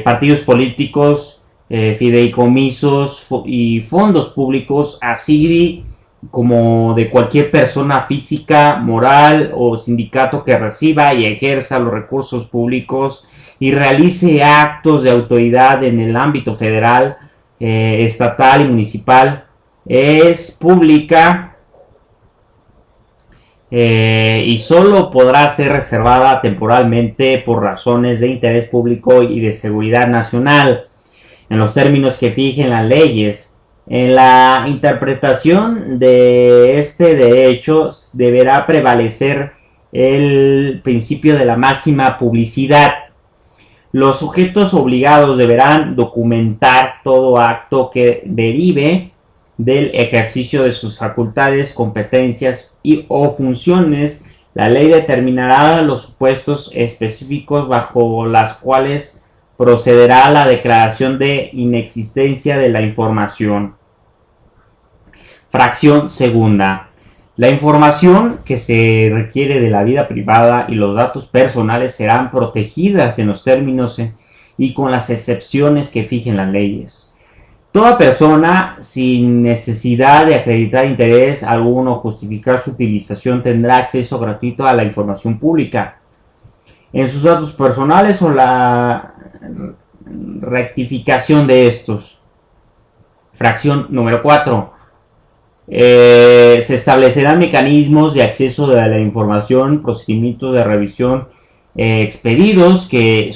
partidos políticos, fideicomisos y fondos públicos, así como de cualquier persona física, moral o sindicato que reciba y ejerza los recursos públicos y realice actos de autoridad en el ámbito federal, estatal y municipal, es pública y solo podrá ser reservada temporalmente por razones de interés público y de seguridad nacional, en los términos que fijen las leyes. En la interpretación de este derecho deberá prevalecer el principio de la máxima publicidad. Los sujetos obligados deberán documentar todo acto que derive del ejercicio de sus facultades, competencias o funciones. La ley determinará los supuestos específicos bajo las cuales procederá a la declaración de inexistencia de la información. Fracción segunda. La información que se requiere de la vida privada y los datos personales serán protegidas en los términos y con las excepciones que fijen las leyes. Toda persona, sin necesidad de acreditar interés alguno o justificar su utilización, tendrá acceso gratuito a la información pública en sus datos personales o la rectificación de estos. Fracción número 4. Se establecerán mecanismos de acceso a la información, procedimientos de revisión expedidos que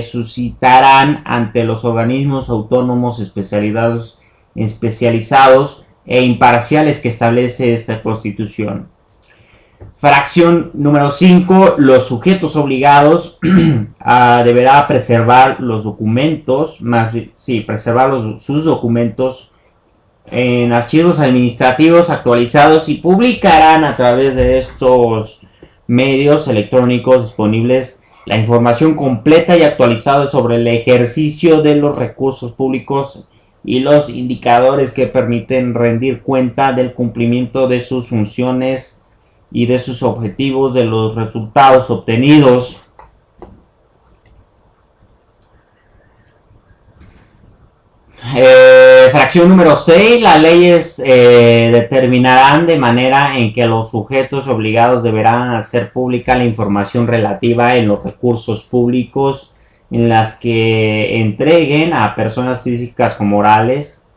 suscitarán ante los organismos autónomos especializados e imparciales que establece esta Constitución. Fracción número 5. Los sujetos obligados deberá preservar los documentos, sus documentos en archivos administrativos actualizados y publicarán a través de estos medios electrónicos disponibles la información completa y actualizada sobre el ejercicio de los recursos públicos y los indicadores que permiten rendir cuenta del cumplimiento de sus funciones y de sus objetivos, de los resultados obtenidos. Fracción número 6. Las leyes determinarán de manera en que los sujetos obligados deberán hacer pública la información relativa en los recursos públicos en las que entreguen a personas físicas o morales.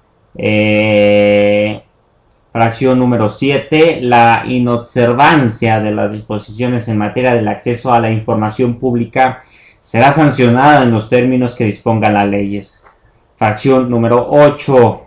Fracción número 7. La inobservancia de las disposiciones en materia del acceso a la información pública será sancionada en los términos que dispongan las leyes. Fracción número 8.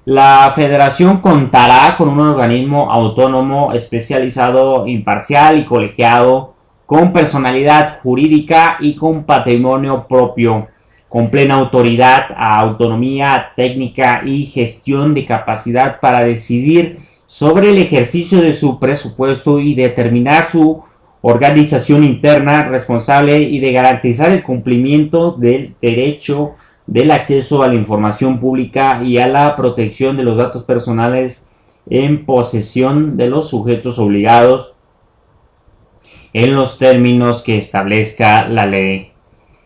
La Federación contará con un organismo autónomo especializado, imparcial y colegiado, con personalidad jurídica y con patrimonio propio, con plena autoridad, autonomía técnica y gestión de capacidad para decidir sobre el ejercicio de su presupuesto y determinar su organización interna, responsable y de garantizar el cumplimiento del derecho del acceso a la información pública y a la protección de los datos personales en posesión de los sujetos obligados en los términos que establezca la ley.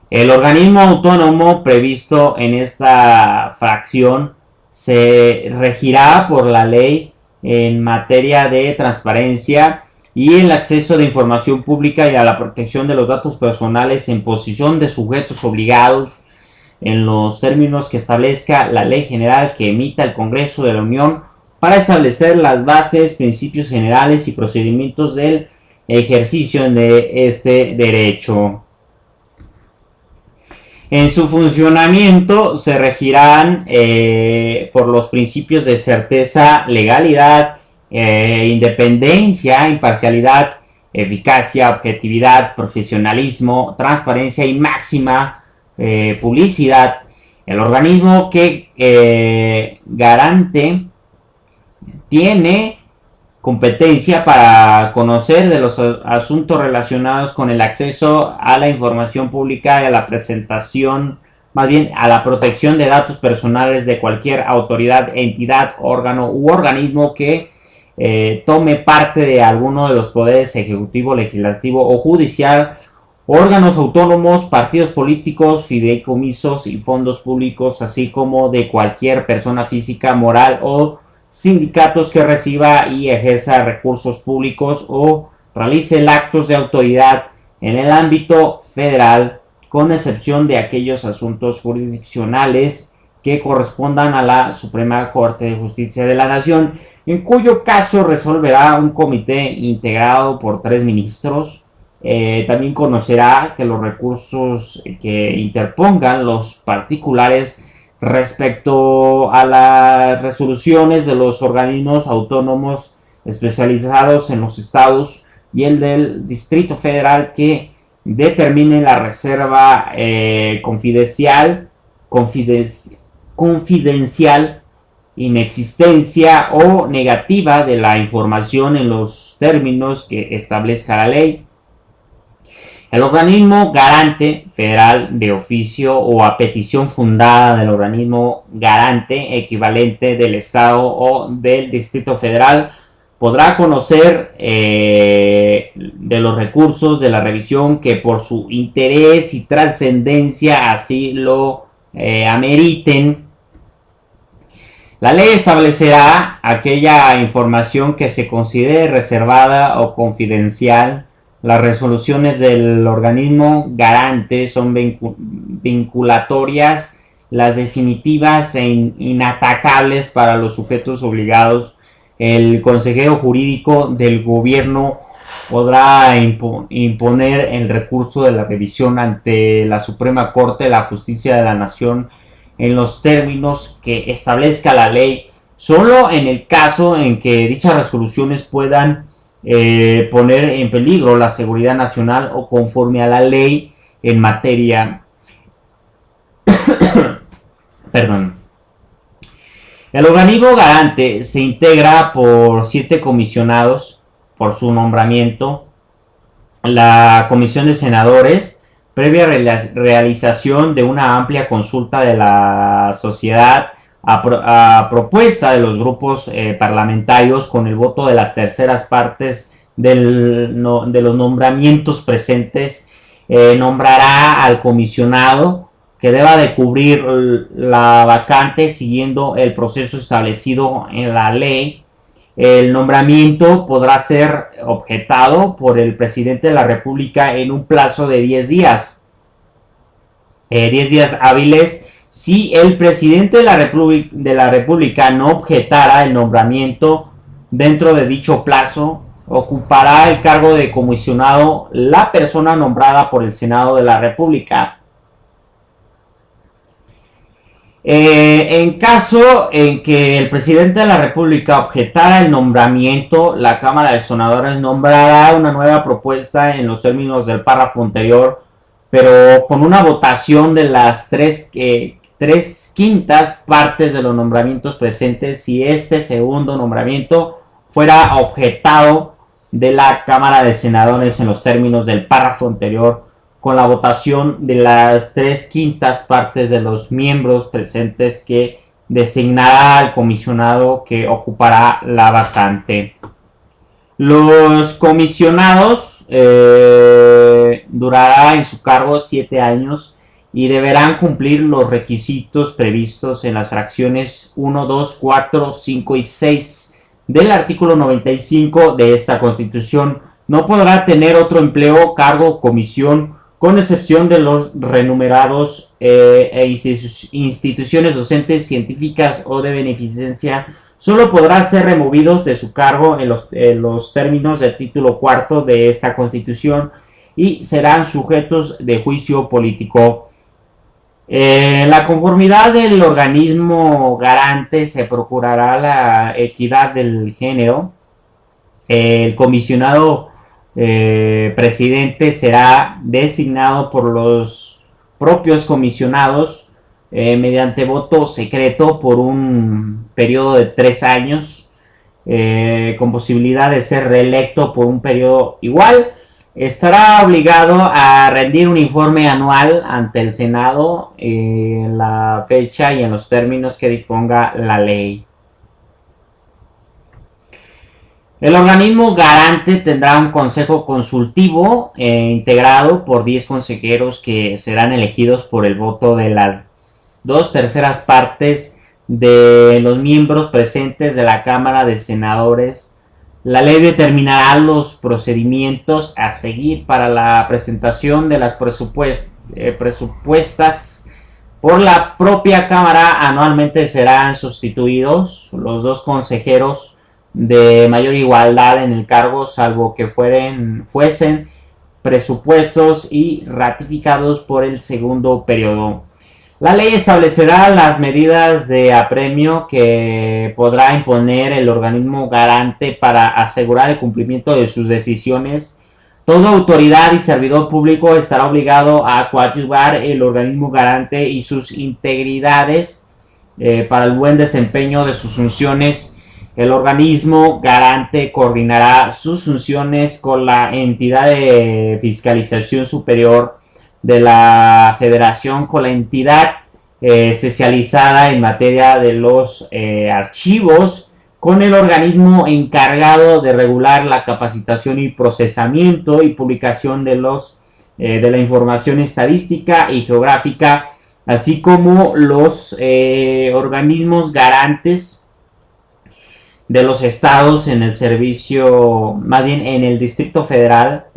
El organismo autónomo previsto en esta fracción se regirá por la ley en materia de transparencia y el acceso de información pública y a la protección de los datos personales en posesión de sujetos obligados en los términos que establezca la ley general que emita el Congreso de la Unión para establecer las bases, principios generales y procedimientos del ejercicio de este derecho. En su funcionamiento se regirán por los principios de certeza, legalidad, independencia, imparcialidad, eficacia, objetividad, profesionalismo, transparencia y máxima publicidad. El organismo que garante tiene competencia para conocer de los asuntos relacionados con el acceso a la información pública y a la presentación, más bien a la protección de datos personales de cualquier autoridad, entidad, órgano u organismo que tome parte de alguno de los poderes ejecutivo, legislativo o judicial, órganos autónomos, partidos políticos, fideicomisos y fondos públicos, así como de cualquier persona física, moral o sindicatos que reciba y ejerza recursos públicos o realice actos de autoridad en el ámbito federal, con excepción de aquellos asuntos jurisdiccionales que correspondan a la Suprema Corte de Justicia de la Nación, en cuyo caso resolverá un comité integrado por 3 ministros. También conocerá que los recursos que interpongan los particulares respecto a las resoluciones de los organismos autónomos especializados en los estados y el del Distrito Federal que determine la reserva confidencial, inexistencia o negativa de la información en los términos que establezca la ley. El organismo garante federal de oficio o a petición fundada del organismo garante equivalente del Estado o del Distrito Federal podrá conocer de los recursos de la revisión que por su interés y trascendencia así lo ameriten. La ley establecerá aquella información que se considere reservada o confidencial. Las resoluciones del organismo garante son vinculatorias, las definitivas e inatacables para los sujetos obligados. El consejero jurídico del gobierno podrá imponer el recurso de la revisión ante la Suprema Corte de la Justicia de la Nación en los términos que establezca la ley, solo en el caso en que dichas resoluciones puedan poner en peligro la seguridad nacional o conforme a la ley en materia. Perdón. El organismo garante se integra por 7 comisionados por su nombramiento. la Comisión de Senadores, previa realización de una amplia consulta de la sociedad a propuesta de los grupos parlamentarios con el voto de las terceras partes de los nombramientos presentes, nombrará al comisionado que deba de cubrir la vacante siguiendo el proceso establecido en la ley. El nombramiento podrá ser objetado por el presidente de la República en un plazo de 10 días. 10 días hábiles. Si el presidente de la República no objetara el nombramiento dentro de dicho plazo, ocupará el cargo de comisionado la persona nombrada por el Senado de la República. En caso en que el presidente de la República objetara el nombramiento, la Cámara de Senadores nombrará una nueva propuesta en los términos del párrafo anterior, pero con una votación de las tres quintas partes de los nombramientos presentes si este segundo nombramiento fuera objetado de la Cámara de Senadores en los términos del párrafo anterior, con la votación de las 3/5 partes de los miembros presentes que designará al comisionado que ocupará la vacante. Los comisionados durará en su cargo 7 años y deberán cumplir los requisitos previstos en las fracciones 1, 2, 4, 5 y 6 del artículo 95 de esta Constitución. No podrá tener otro empleo, cargo, comisión, con excepción de los renumerados instituciones docentes, científicas o de beneficencia. Solo podrá ser removidos de su cargo en los términos del título 4 de esta Constitución y serán sujetos de juicio político. La conformidad del organismo garante se procurará la equidad del género. El comisionado presidente será designado por los propios comisionados mediante voto secreto por un periodo de 3 años, con posibilidad de ser reelecto por un periodo igual. Estará obligado a rendir un informe anual ante el Senado en la fecha y en los términos que disponga la ley. El organismo garante tendrá un consejo consultivo integrado por 10 consejeros que serán elegidos por el voto de las 2/3 partes de los miembros presentes de la Cámara de Senadores. La ley determinará los procedimientos a seguir para la presentación de las presupuestas por la propia Cámara. Anualmente serán sustituidos los 2 consejeros de mayor igualdad en el cargo, salvo que fuesen presupuestos y ratificados por el segundo periodo. La ley establecerá las medidas de apremio que podrá imponer el organismo garante para asegurar el cumplimiento de sus decisiones. Toda autoridad y servidor público estará obligado a coadyuvar el organismo garante y sus integridades para el buen desempeño de sus funciones. El organismo garante coordinará sus funciones con la entidad de fiscalización superior de la Federación, con la entidad especializada en materia de los archivos, con el organismo encargado de regular la capacitación y procesamiento y publicación de la información estadística y geográfica, así como los organismos garantes de los estados en el servicio, más bien en el Distrito Federal,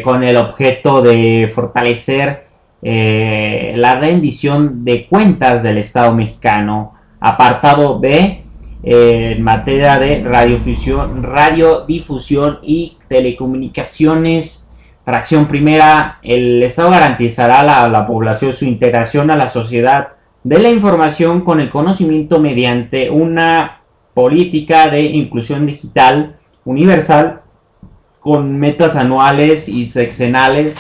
con el objeto de fortalecer la rendición de cuentas del Estado mexicano. Apartado B, en materia de radiodifusión y telecomunicaciones. Fracción primera, el Estado garantizará a la población su integración a la sociedad de la información con el conocimiento mediante una política de inclusión digital universal con metas anuales y sexenales.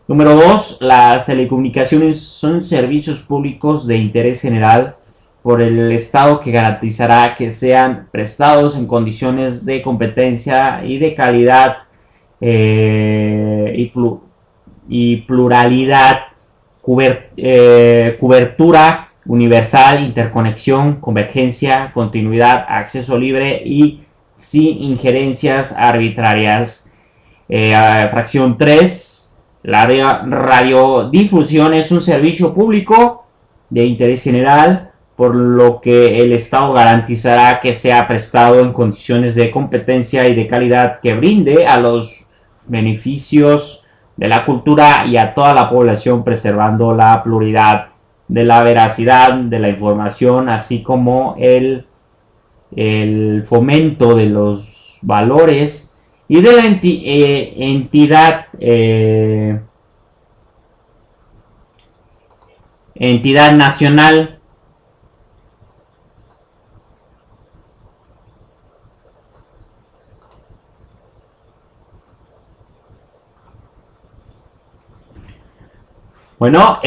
Número 2. Las telecomunicaciones son servicios públicos de interés general por el Estado que garantizará que sean prestados en condiciones de competencia y de calidad y pluralidad, cobertura universal, interconexión, convergencia, continuidad, acceso libre y sin injerencias arbitrarias. Fracción 3. La radiodifusión es un servicio público de interés general, por lo que el Estado garantizará que sea prestado en condiciones de competencia y de calidad que brinde a los beneficios de la cultura y a toda la población, preservando la pluralidad de la veracidad de la información, así como el fomento de los valores y de la entidad nacional. Bueno,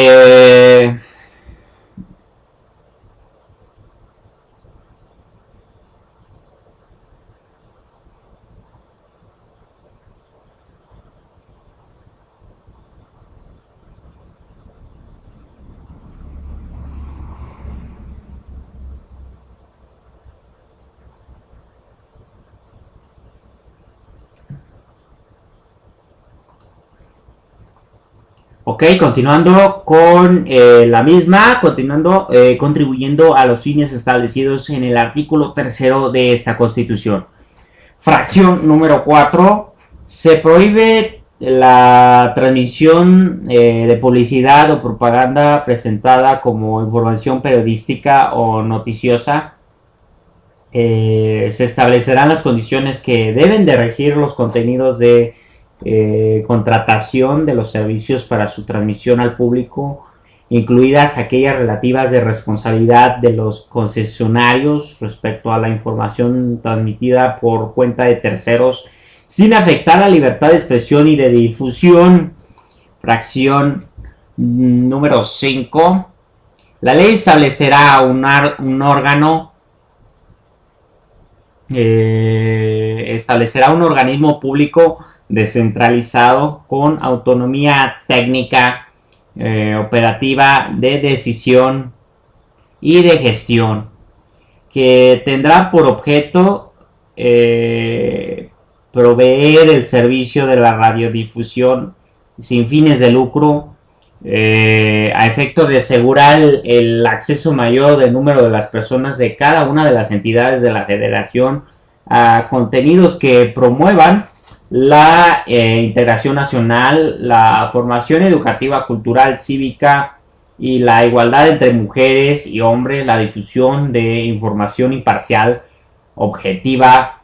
ok, continuando con la misma, contribuyendo a los fines establecidos en el artículo 3 de esta Constitución. Fracción número 4. Se prohíbe la transmisión de publicidad o propaganda presentada como información periodística o noticiosa. Se establecerán las condiciones que deben de regir los contenidos de contratación de los servicios para su transmisión al público, incluidas aquellas relativas de responsabilidad de los concesionarios respecto a la información transmitida por cuenta de terceros, sin afectar la libertad de expresión y de difusión. Fracción número 5. La ley establecerá un órgano establecerá un organismo público descentralizado con autonomía técnica, operativa, de decisión y de gestión, que tendrá por objeto proveer el servicio de la radiodifusión sin fines de lucro, a efecto de asegurar el acceso mayor del número de las personas de cada una de las entidades de la federación a contenidos que promuevan la integración nacional, la formación educativa, cultural, cívica y la igualdad entre mujeres y hombres, la difusión de información imparcial, objetiva,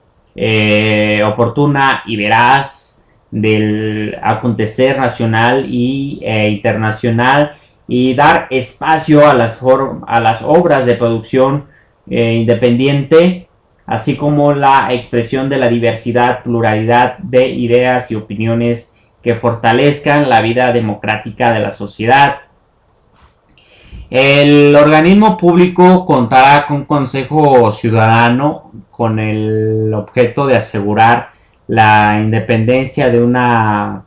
oportuna y veraz del acontecer nacional y internacional, y dar espacio a las obras de producción independiente, así como la expresión de la diversidad, pluralidad de ideas y opiniones que fortalezcan la vida democrática de la sociedad. El organismo público contará con un consejo ciudadano con el objeto de asegurar la independencia de una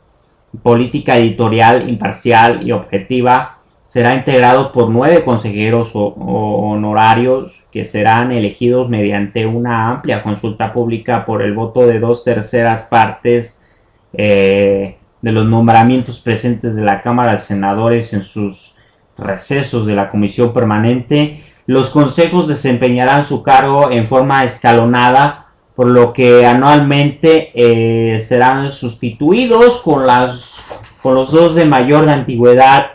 política editorial imparcial y objetiva. Será integrado por 9 consejeros honorarios que serán elegidos mediante una amplia consulta pública por el voto de 2/3 partes de los nombramientos presentes de la Cámara de Senadores en sus recesos de la Comisión Permanente. Los consejos desempeñarán su cargo en forma escalonada, por lo que anualmente serán sustituidos con los 2 de mayor antigüedad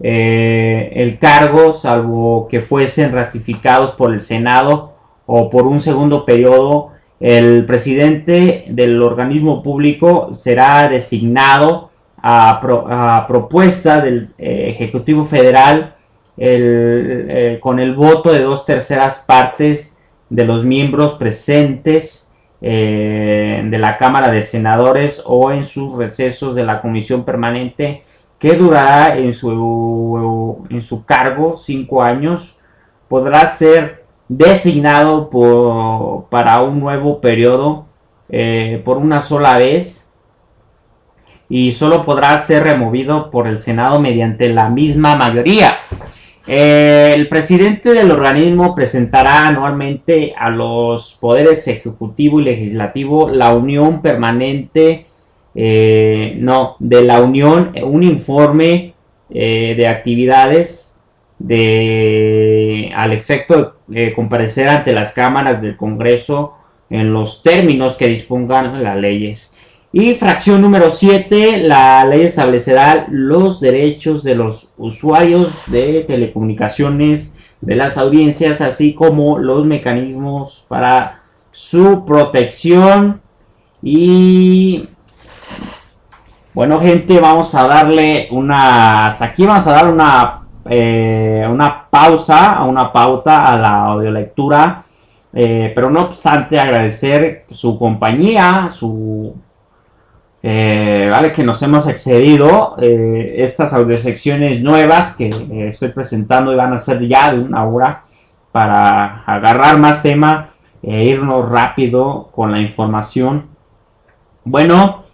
el cargo, salvo que fuesen ratificados por el Senado o por un segundo periodo. El presidente del organismo público será designado a propuesta del Ejecutivo Federal con el voto de 2/3 partes de los miembros presentes de la Cámara de Senadores o en sus recesos de la Comisión Permanente, que durará en su cargo 5 años. Podrá ser designado para un nuevo periodo por una sola vez y solo podrá ser removido por el Senado mediante la misma mayoría. El presidente del organismo presentará anualmente a los poderes ejecutivo y legislativo la Unión Permanente de la Unión un informe de actividades al efecto de comparecer ante las cámaras del Congreso en los términos que dispongan las leyes. Y fracción número 7, la ley establecerá los derechos de los usuarios de telecomunicaciones de las audiencias, así como los mecanismos para su protección. Y bueno, gente, vamos a darle hasta aquí vamos a dar una pauta a la audiolectura, pero no obstante agradecer su compañía, vale, que nos hemos excedido. Estas audiosecciones nuevas que estoy presentando van a ser ya de una hora para agarrar más tema e irnos rápido con la información. Bueno,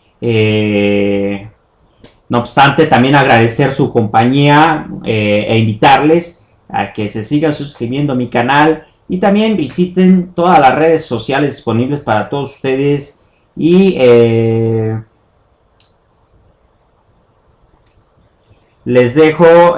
no obstante, también agradecer su compañía e invitarles a que se sigan suscribiendo a mi canal y también visiten todas las redes sociales disponibles para todos ustedes. Y les dejo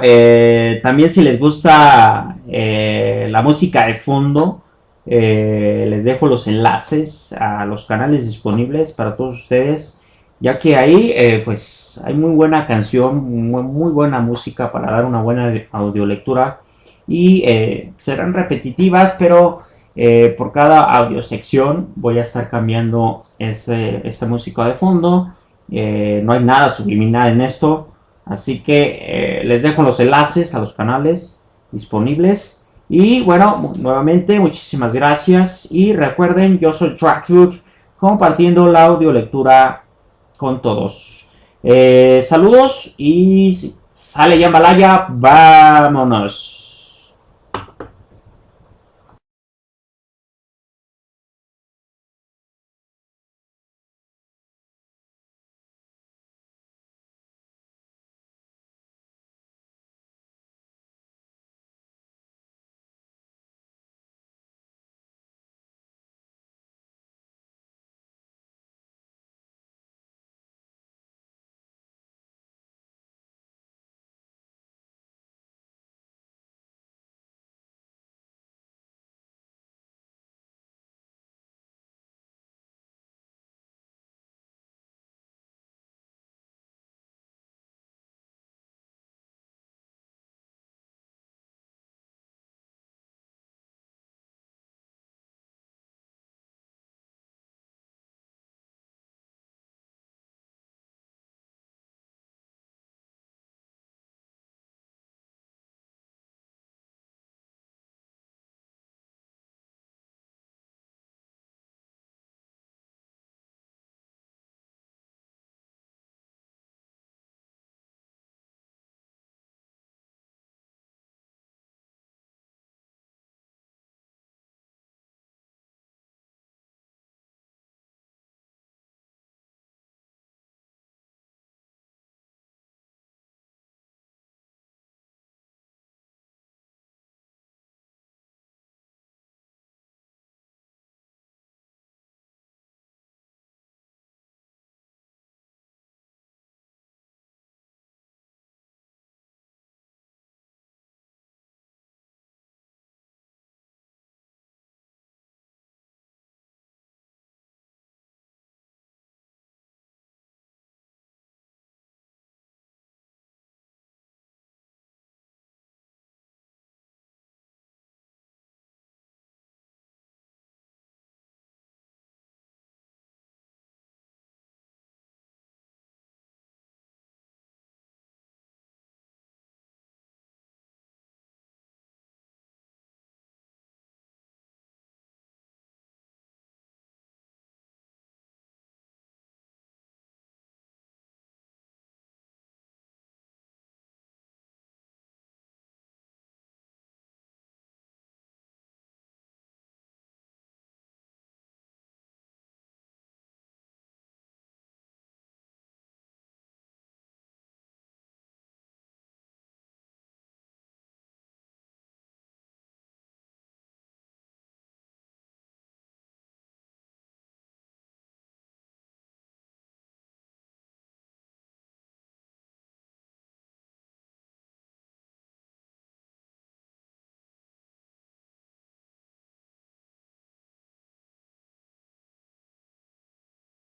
también, si les gusta la música de fondo, les dejo los enlaces a los canales disponibles para todos ustedes, ya que ahí pues hay muy buena canción, muy buena música para dar una buena audiolectura, y serán repetitivas, pero por cada audiosección voy a estar cambiando esa música de fondo. No hay nada subliminal en esto, así que les dejo los enlaces a los canales disponibles. Y bueno, nuevamente muchísimas gracias, y recuerden, yo soy Trackfood, compartiendo la audiolectura con todos. Saludos, y sale Jambalaya, vámonos.